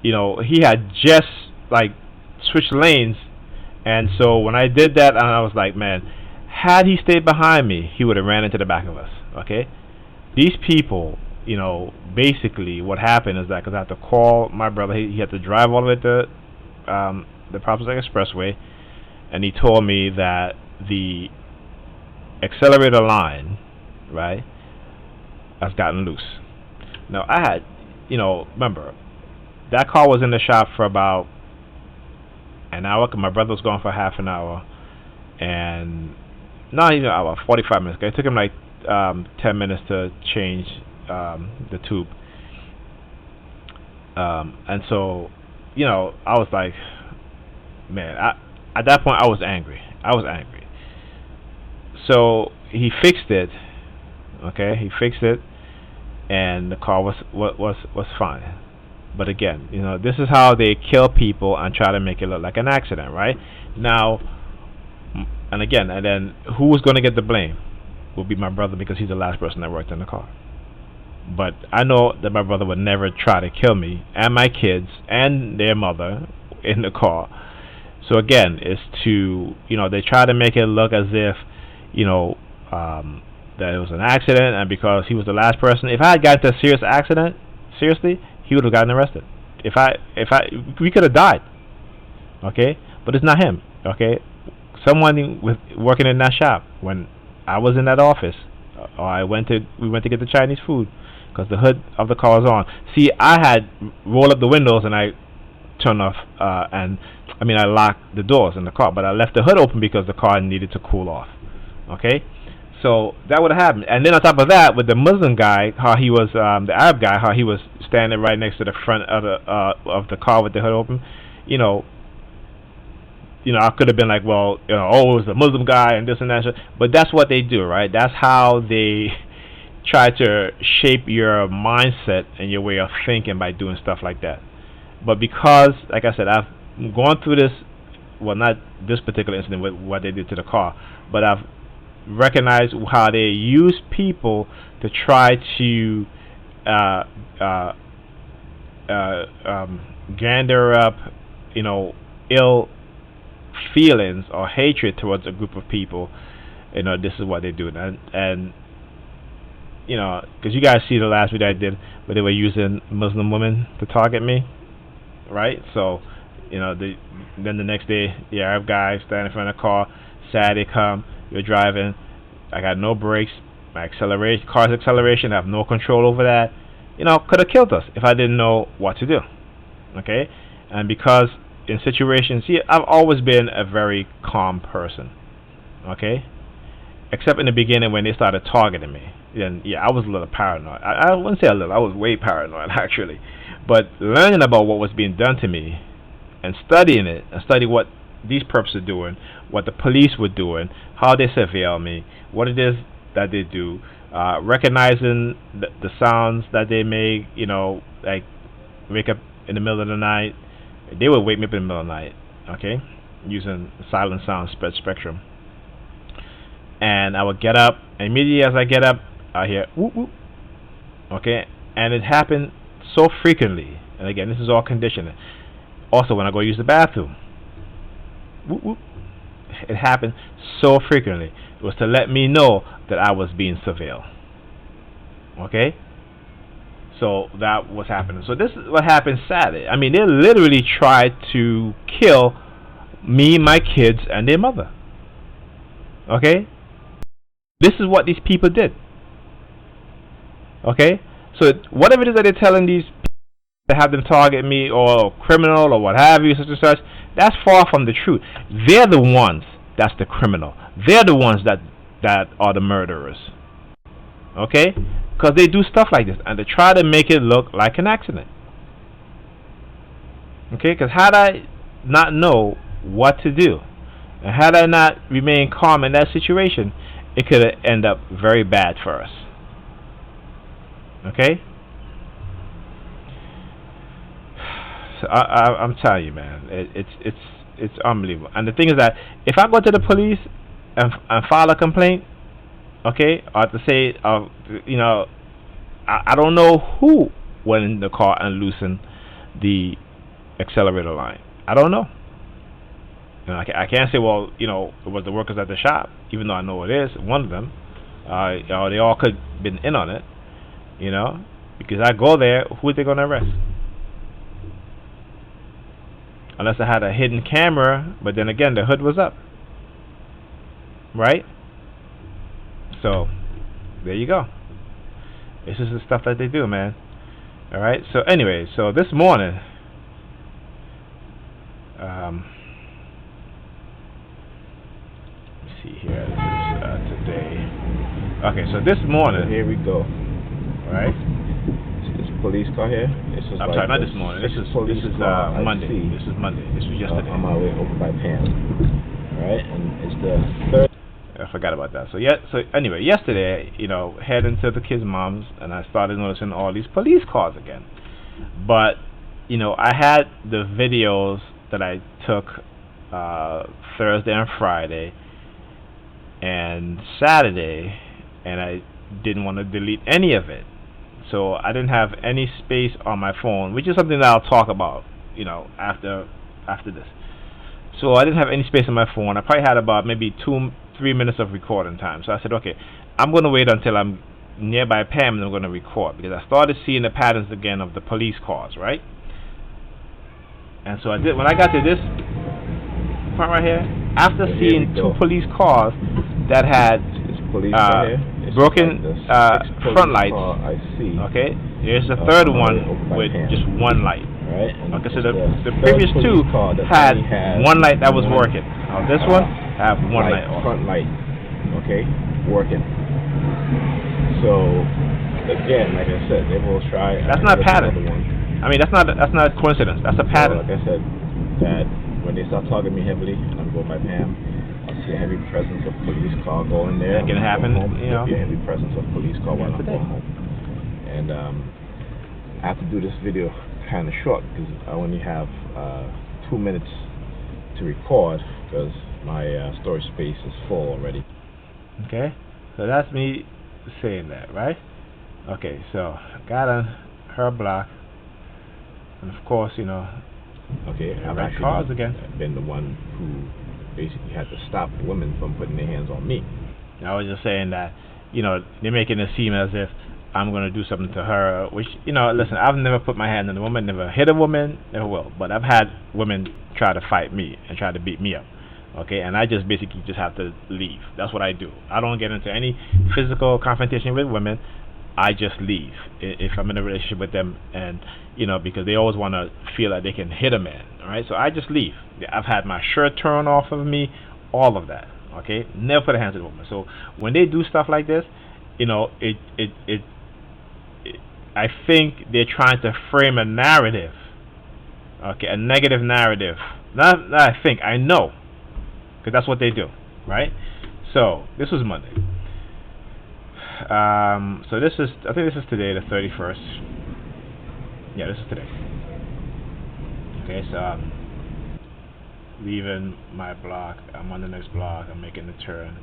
he had just switched lanes, and so when I did that, and I was like, man, had he stayed behind me, he would have ran into the back of us. Okay, these people, basically what happened is that, because I had to call my brother, he had to drive all the way to the Prospect Expressway, and he told me that the accelerator line, right, has gotten loose. Now I had, remember, that car was in the shop for about an hour, because my brother was gone for half an hour, and not even an hour, 45 minutes. It took him 10 minutes to change the tube. And so, I was like, man, at that point I was angry. So he fixed it. Okay, he fixed it, and the car was fine. But again, this is how they kill people and try to make it look like an accident, right? Now, and then who was going to get the blame? Would be my brother, because he's the last person that worked in the car. But I know that my brother would never try to kill me and my kids and their mother in the car. So again, it's to, they try to make it look as if, you know, that it was an accident, and because he was the last person. If I had gotten into a serious accident, seriously, he would have gotten arrested. We could have died. Okay, but it's not him. Okay, someone with working in that shop when I was in that office, or we went to get the Chinese food because the hood of the car was on. See, I had rolled up the windows and I turned off, I locked the doors in the car, but I left the hood open because the car needed to cool off. Okay, so that would have happened. And then on top of that, with the Muslim guy, how he was, the Arab guy, how he was standing right next to the front of the car with the hood open, I could have been like, well, oh, it was the Muslim guy and this and that. But that's what they do, right? That's how they try to shape your mindset and your way of thinking by doing stuff like that. But because, like I said, I've gone through this, well, not this particular incident with what they did to the car, but I've recognized how they use people to try to gander up, ill feelings or hatred towards a group of people. This is what they do, and because you guys see the last video I did where they were using Muslim women to target me, right? So, then the next day, the Arab guy standing in front of the car. Saturday come, you're driving. I got no brakes. My car's acceleration, I have no control over that. Could have killed us if I didn't know what to do. Okay, and because in situations, I've always been a very calm person. Okay, except in the beginning when they started targeting me. Then I was a little paranoid. I wouldn't say a little. I was way paranoid actually. But learning about what was being done to me and studying it, and study what these perps are doing, what the police were doing, how they surveil me, what it is that they do, recognizing the sounds that they make, like wake up in the middle of the night. They would wake me up in the middle of the night, okay, using silent sound spectrum. And I would get up, and immediately as I get up, I hear whoop whoop, okay, and it happened so frequently. And again, this is all conditioning. Also, when I go use the bathroom, whoop whoop, it happened so frequently. It was to let me know that I was being surveilled. Okay, so that was happening. So this is what happened Saturday. They literally tried to kill me, my kids, and their mother. Okay, this is what these people did. Okay, so whatever it is that they're telling these people to have them target me or criminal or what have you, such and such, that's far from the truth. They're the ones that's the criminal. They're the ones that are the murderers. Okay, because they do stuff like this and they try to make it look like an accident. Okay, because had I not know what to do, and had I not remained calm in that situation, it could have ended up very bad for us. Okay, so I'm telling you, man, it's unbelievable. And the thing is that if I go to the police and file a complaint, okay, or to say, I don't know who went in the car and loosened the accelerator line. I don't know. I can't say, well, it was the workers at the shop, even though I know it is one of them. They all could have been in on it, because I go there, who are they going to arrest? Unless I had a hidden camera, but then again, the hood was up, right? So there you go. This is the stuff that they do, man. All right. So anyway, so this morning, let me see here. This is today. Okay, so this morning. So here we go. All right. This police car here. I'm sorry, not this morning. This is Monday. This is Monday. This was yesterday. On my way over by Pam. All right, and it's the third. I forgot about that. So anyway, yesterday, heading to the kids' moms, and I started noticing all these police cars again. But I had the videos that I took Thursday and Friday and Saturday, and I didn't want to delete any of it. So I didn't have any space on my phone, which is something that I'll talk about, after this. So I didn't have any space on my phone. I probably had about maybe 2-3 minutes of recording time. So I said, okay, I'm going to wait until I'm nearby Pam and I'm going to record, because I started seeing the patterns again of the police cars, right? And so I did. When I got to this part right here, after seeing 2 police cars that had broken front lights, I see. okay, there's a third one with just one light. Right. Okay, so the previous 2 had one light that was working. Now this one have one light on. Front light, okay, working. So again, like I said, they will try. That's not pattern. I mean, that's not coincidence. That's a pattern. So, like I said, that when they start targeting me heavily, I'm going by Pam. I'll see a heavy presence of police car going there. It can happen, There'll be a heavy presence of police car while I'm going home. And I have to do this video kind of short because I only have 2 minutes to record because my storage space is full already. Okay, so that's me saying that, right? Okay, so got on her block, and of course, okay, I've red cars again. Been the one who basically had to stop women from putting their hands on me. I was just saying that, they're making it seem as if I'm going to do something to her, which, listen, I've never put my hand on a woman, never hit a woman, never will. But I've had women try to fight me and try to beat me up. Okay, and I just basically just have to leave. That's what I do. I don't get into any physical confrontation with women. I just leave if I'm in a relationship with them, and because they always want to feel like they can hit a man. All right, so I just leave. I've had my shirt torn off of me, all of that. Okay, never put a hand on a woman. So when they do stuff like this, I think they're trying to frame a narrative. Okay, a negative narrative. Not I think, I know. Because that's what they do, right? So, this was Monday. So I think this is today, the 31st. Yeah, this is today. Okay, so I'm leaving my block. I'm on the next block. I'm making the turn.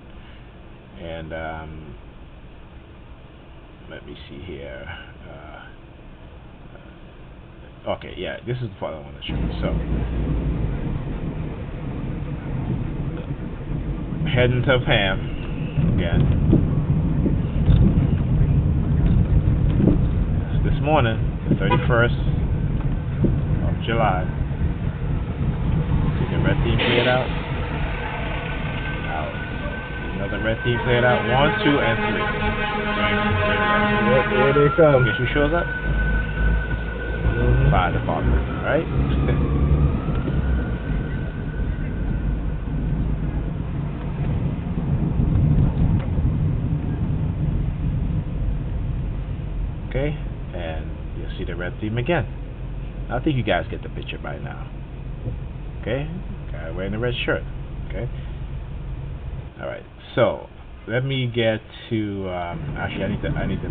And, let me see here. Okay, yeah, this is the part I want to show you. So, heading to Pam again. This morning, the 31st of July. See the red team played out? Now, another red team played out. 1, 2, and 3. Here they come. Guess who shows up? Fire department, right? Okay, and you'll see the red team again. I think you guys get the picture by now. Okay, guy wearing the red shirt. Okay. All right. So let me get to. Actually, I need to.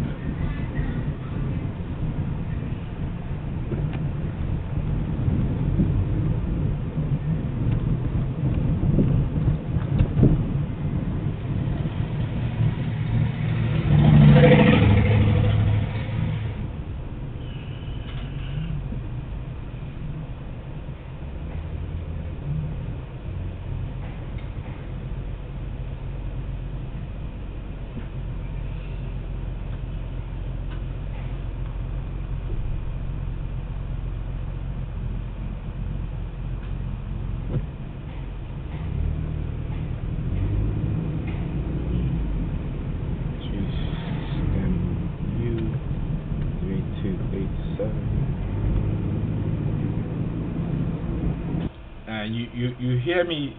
And you hear me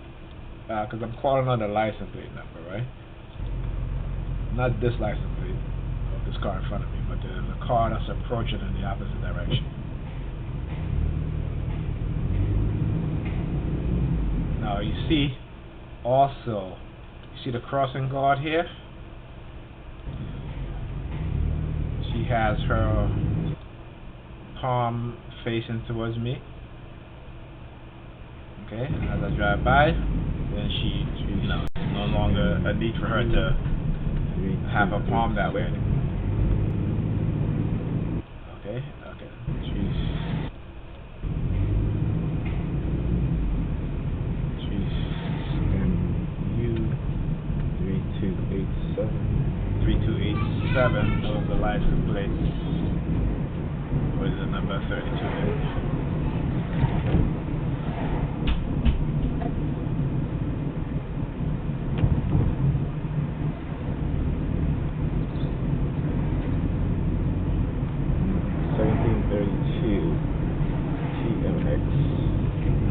because I'm calling on the license plate number, right? Not this license plate of this car in front of me, but there's a car that's approaching in the opposite direction. Now you see also, you see the crossing guard here? She has her palm facing towards me. Okay, as I drive by, then she no longer a need for her to have her palm that way. Okay, Jeez. U 3287. 3287. Those are the license plates. What is the number 32 then?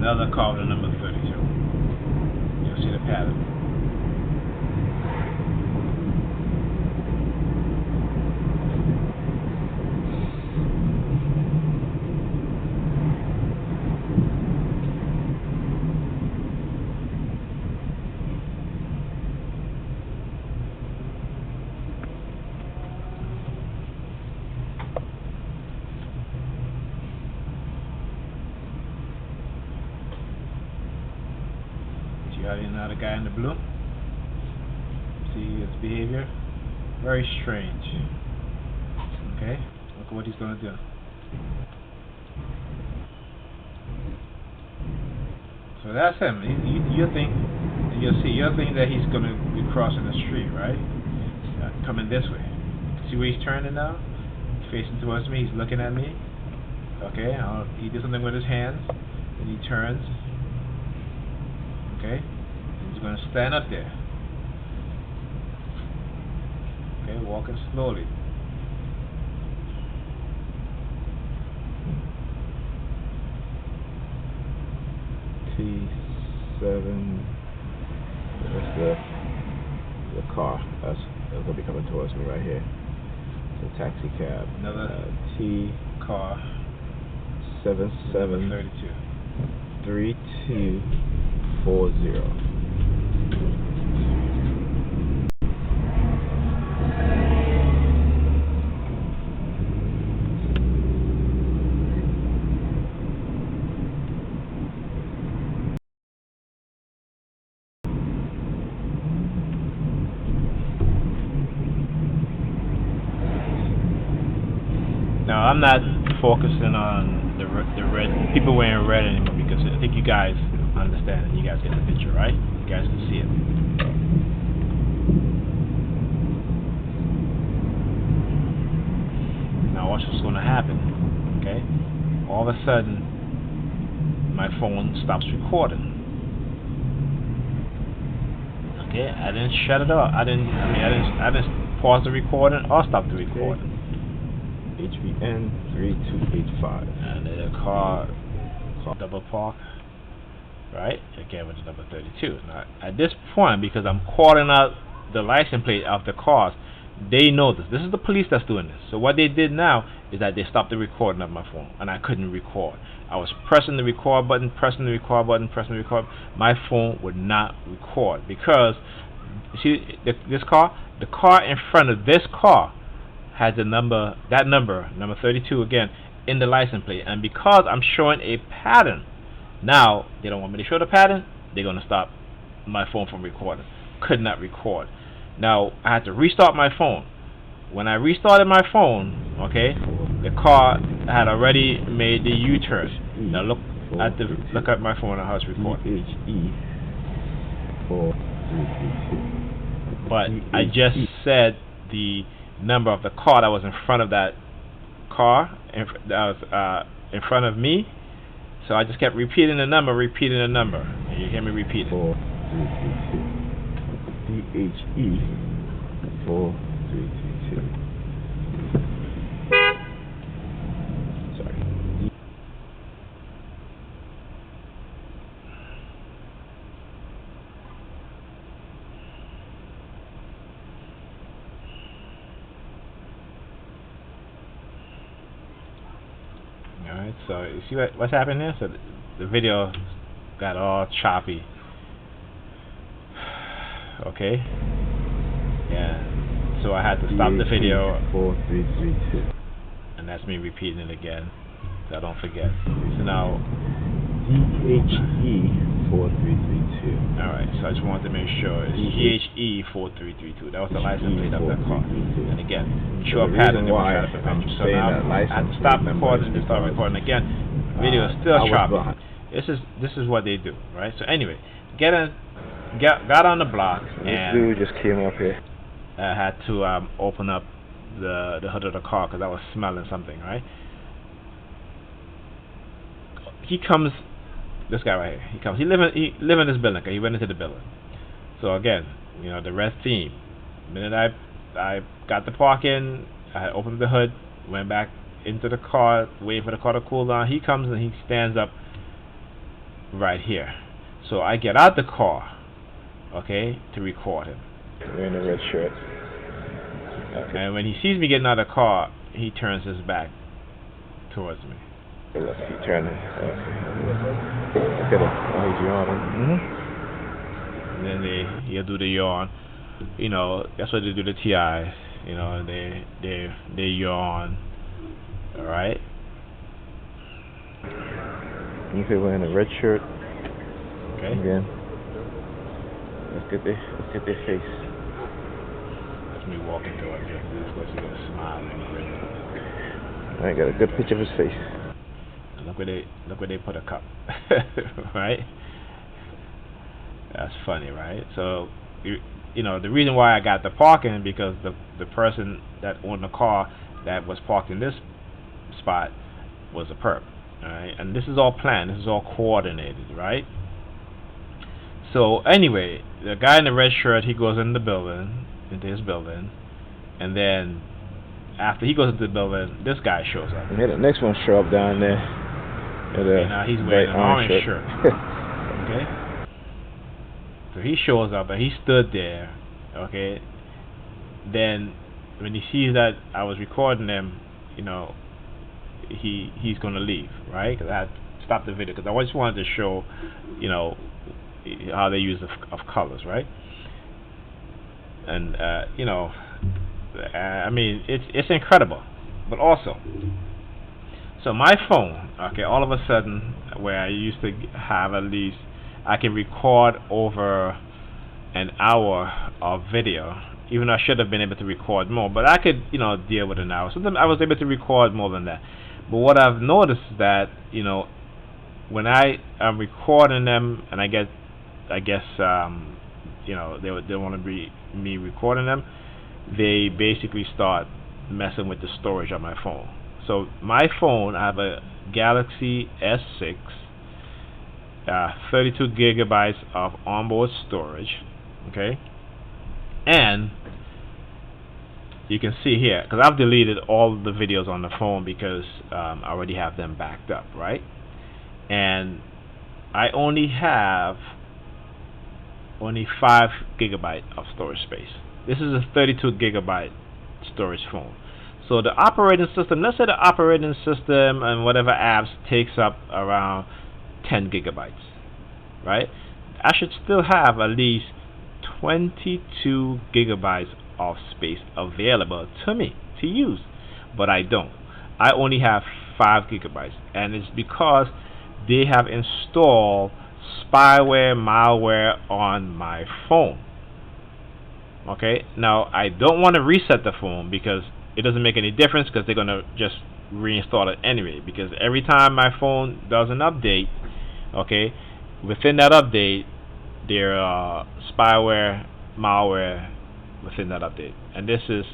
Another car with the number 32. You'll see the pattern. You already know the guy in the blue. See his behavior? Very strange. Okay? Look at what he's gonna do. So that's him. You think, you'll think that he's gonna be crossing the street, right? Coming this way. See where he's turning now? He's facing towards me. He's looking at me. Okay? He did something with his hands, and he turns. Okay? He's going to stand up there. Okay, walking slowly. T7. That's the car. That's going to be coming towards me right here. It's a taxi cab. Another T car. 7732. 3240. Now I'm not focusing on the red people wearing red anymore because I think you guys understand and you guys get the picture, right? You guys can see it. Now watch what's going to happen. Okay, all of a sudden my phone stops recording. Okay, I didn't shut it off. I didn't pause the recording or stop the recording. HVN 3285. And the car double park, right? Again with the number 32. Now at this point, because I'm calling out the license plate of the cars, they know this. This is the police that's doing this. So what they did now is that they stopped the recording of my phone, and I couldn't record. I was pressing the record button, pressing the record button, pressing the record. My phone would not record because see the car in front of this car has the number 32 again in the license plate, and because I'm showing a pattern, now they don't want me to show the pattern. They're gonna stop my phone from recording. Could not record. Now I had to restart my phone. When I restarted my phone, okay, the car had already made the U-turn. Now look at my phone and how it's recording. But I just said the number of the car that was in front of that car, that was in front of me. So I just kept repeating the number, and you hear me repeat it. 4322. 4322. Sorry. Alright, so you see what's happening here? So the video got all choppy. Okay. Yeah. So I had to stop the video. 4332. And that's me repeating it again. So I don't forget. So now DHE 4332. Alright, so I just wanted to make sure it's GHE4332. That was the license plate of that car. And again, show a pattern, they will try to prevent you. So now I have to stop recording and start recording again. Video is still choppy. This is what they do, right? So anyway, got on the block, and this dude just came up here. I had to open up the hood of the car because I was smelling something, right? He comes, this guy right here. He comes. He live in this building. Okay? He went into the building. So again, you know, the red theme. The minute I got the parking, I opened the hood, went back into the car, waiting for the car to cool down. He comes and he stands up right here. So I get out the car, okay, to record him. Wearing a red shirt. Okay. And when he sees me getting out of the car, he turns his back towards me. Let's see, turning. Okay. Look at him. Oh, he's yawning. And then he'll do the yawn. You know, that's what they do the TIs. You know, they yawn. All right. He's wearing a red shirt. Okay. Again. Let's get their face. That's me walking towards you. That's supposed to get a smile on the red. I got a good picture of his face. Look where they put a cup. Right? That's funny, right? So you know, the reason why I got the parking because the person that owned the car that was parked in this spot was a perp. Alright? And this is all planned, this is all coordinated, right? So anyway, the guy in the red shirt, he goes into his building, and then after he goes into the building, this guy shows up. And the next one show up down there. And now he's wearing an orange shirt. Okay? So he shows up and he stood there, okay? Then when he sees that I was recording him, you know, he's gonna leave, right? Because I had to stop the video because I just wanted to show, you know, how they use of colors, right? And you know, I mean, it's incredible, but also, so my phone, okay, all of a sudden, where I used to have at least, I can record over an hour of video, even though I should have been able to record more, but I could, you know, deal with an hour. Sometimes I was able to record more than that. But what I've noticed is that, you know, when I am recording them, and I guess, you know, they want to be me recording them, they basically start messing with the storage on my phone. So my phone, I have a Galaxy S6, 32 gigabytes of onboard storage, okay, and you can see here, because I've deleted all the videos on the phone because I already have them backed up, right? And I only have 5 gigabyte of storage space. This is a 32 gigabyte storage phone. So the operating system, let's say the operating system and whatever apps takes up around 10 gigabytes, right? I should still have at least 22 gigabytes of space available to me to use, but I don't. I only have 5 gigabytes, and it's because they have installed spyware, malware on my phone. Okay, now I don't want to reset the phone because it doesn't make any difference because they're gonna just reinstall it anyway, because every time my phone does an update, okay, within that update there are spyware, malware within that update. And this is,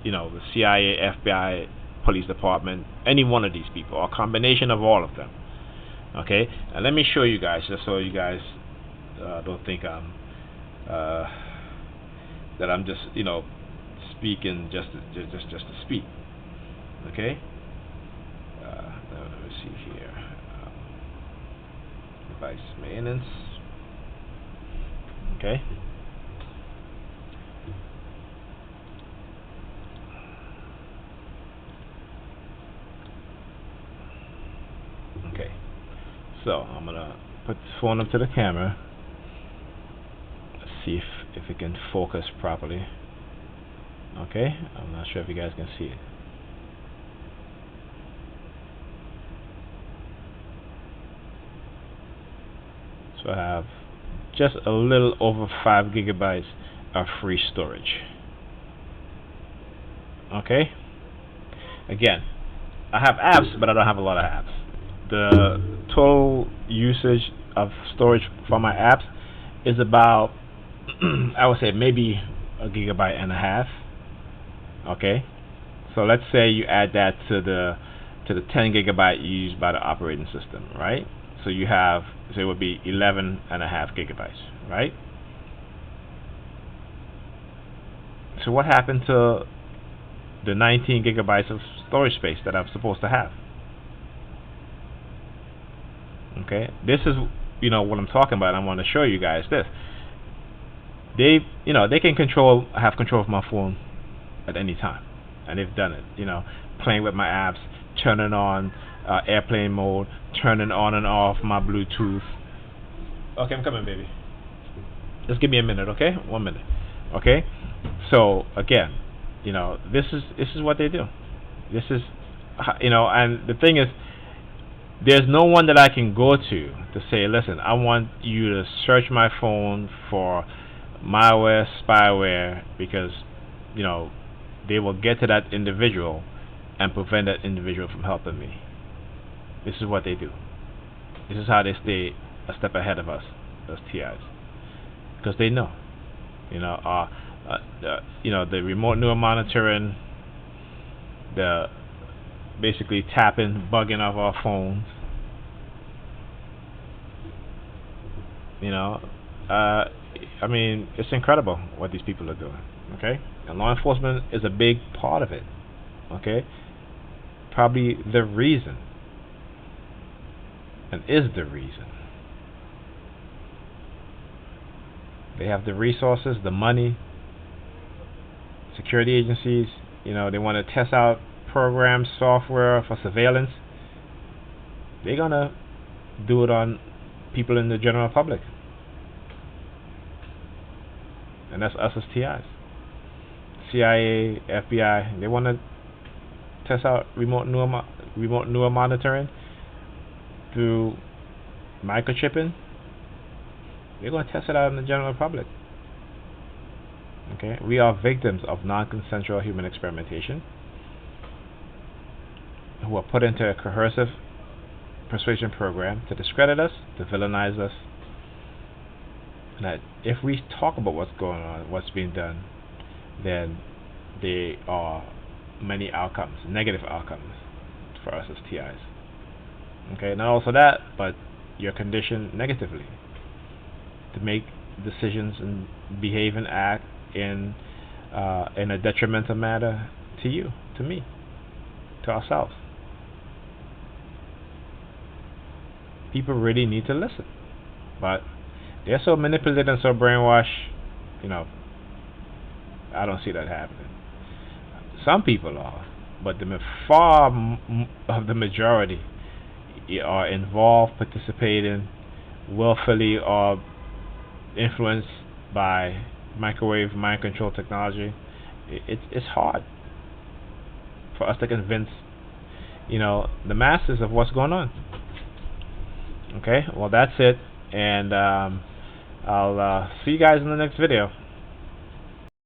you know, the CIA, FBI, police department, any one of these people, or a combination of all of them. Okay, and let me show you guys, just so you guys don't think I'm that I'm just, you know, speaking just to speak. Okay, let me see here. Device maintenance. Okay. Okay. So I'm gonna put the phone up to the camera. Let's see if it can focus properly. Okay, I'm not sure if you guys can see it. So I have just a little over 5 gigabytes of free storage. Okay. Again, I have apps, but I don't have a lot of apps. The total usage of storage for my apps is about I would say maybe a gigabyte and a half. Okay, so let's say you add that to the 10 gigabyte used by the operating system, right? So you have, so it would be 11 and a half gigabytes, right? So what happened to the 19 gigabytes of storage space that I'm supposed to have? Okay, this is what I'm talking about. I want to show you guys this. They can have control of my phone at any time, and they've done it. Playing with my apps, turning on airplane mode, turning on and off my Bluetooth. Okay, I'm coming, baby. Just give me a minute, okay? 1 minute, okay? So again, this is what they do. This is, and the thing is, there's no one that I can go to say, listen, I want you to search my phone for malware, spyware, because they will get to that individual and prevent that individual from helping me. This is what they do. This is how they stay a step ahead of us, those TIs, because they know, the remote neural monitoring, the basically tapping, bugging off our phones. I mean, it's incredible what these people are doing. Okay, and law enforcement is a big part of it. Okay, probably the reason, and is the reason. They have the resources, the money. Security agencies, they want to test out programs, software for surveillance. They're gonna do it on people in the general public, and that's us as TIs. CIA, FBI, they want to test out remote neural monitoring through microchipping. They're going to test it out in the general public. Okay, we are victims of non-consensual human experimentation, who are put into a coercive persuasion program to discredit us, to villainize us. And that if we talk about what's going on, what's being done, then there are many outcomes, negative outcomes for us as TIs. Okay, not also that, but you're conditioned negatively to make decisions and behave and act in a detrimental manner to you, to me, to ourselves. People really need to listen, but they're so manipulated and so brainwashed. I don't see that happening. Some people are, but the of the majority are involved, participating, willfully, or influenced by microwave mind control technology. It's hard for us to convince the masses of what's going on. Okay, well, that's it, and I'll see you guys in the next video.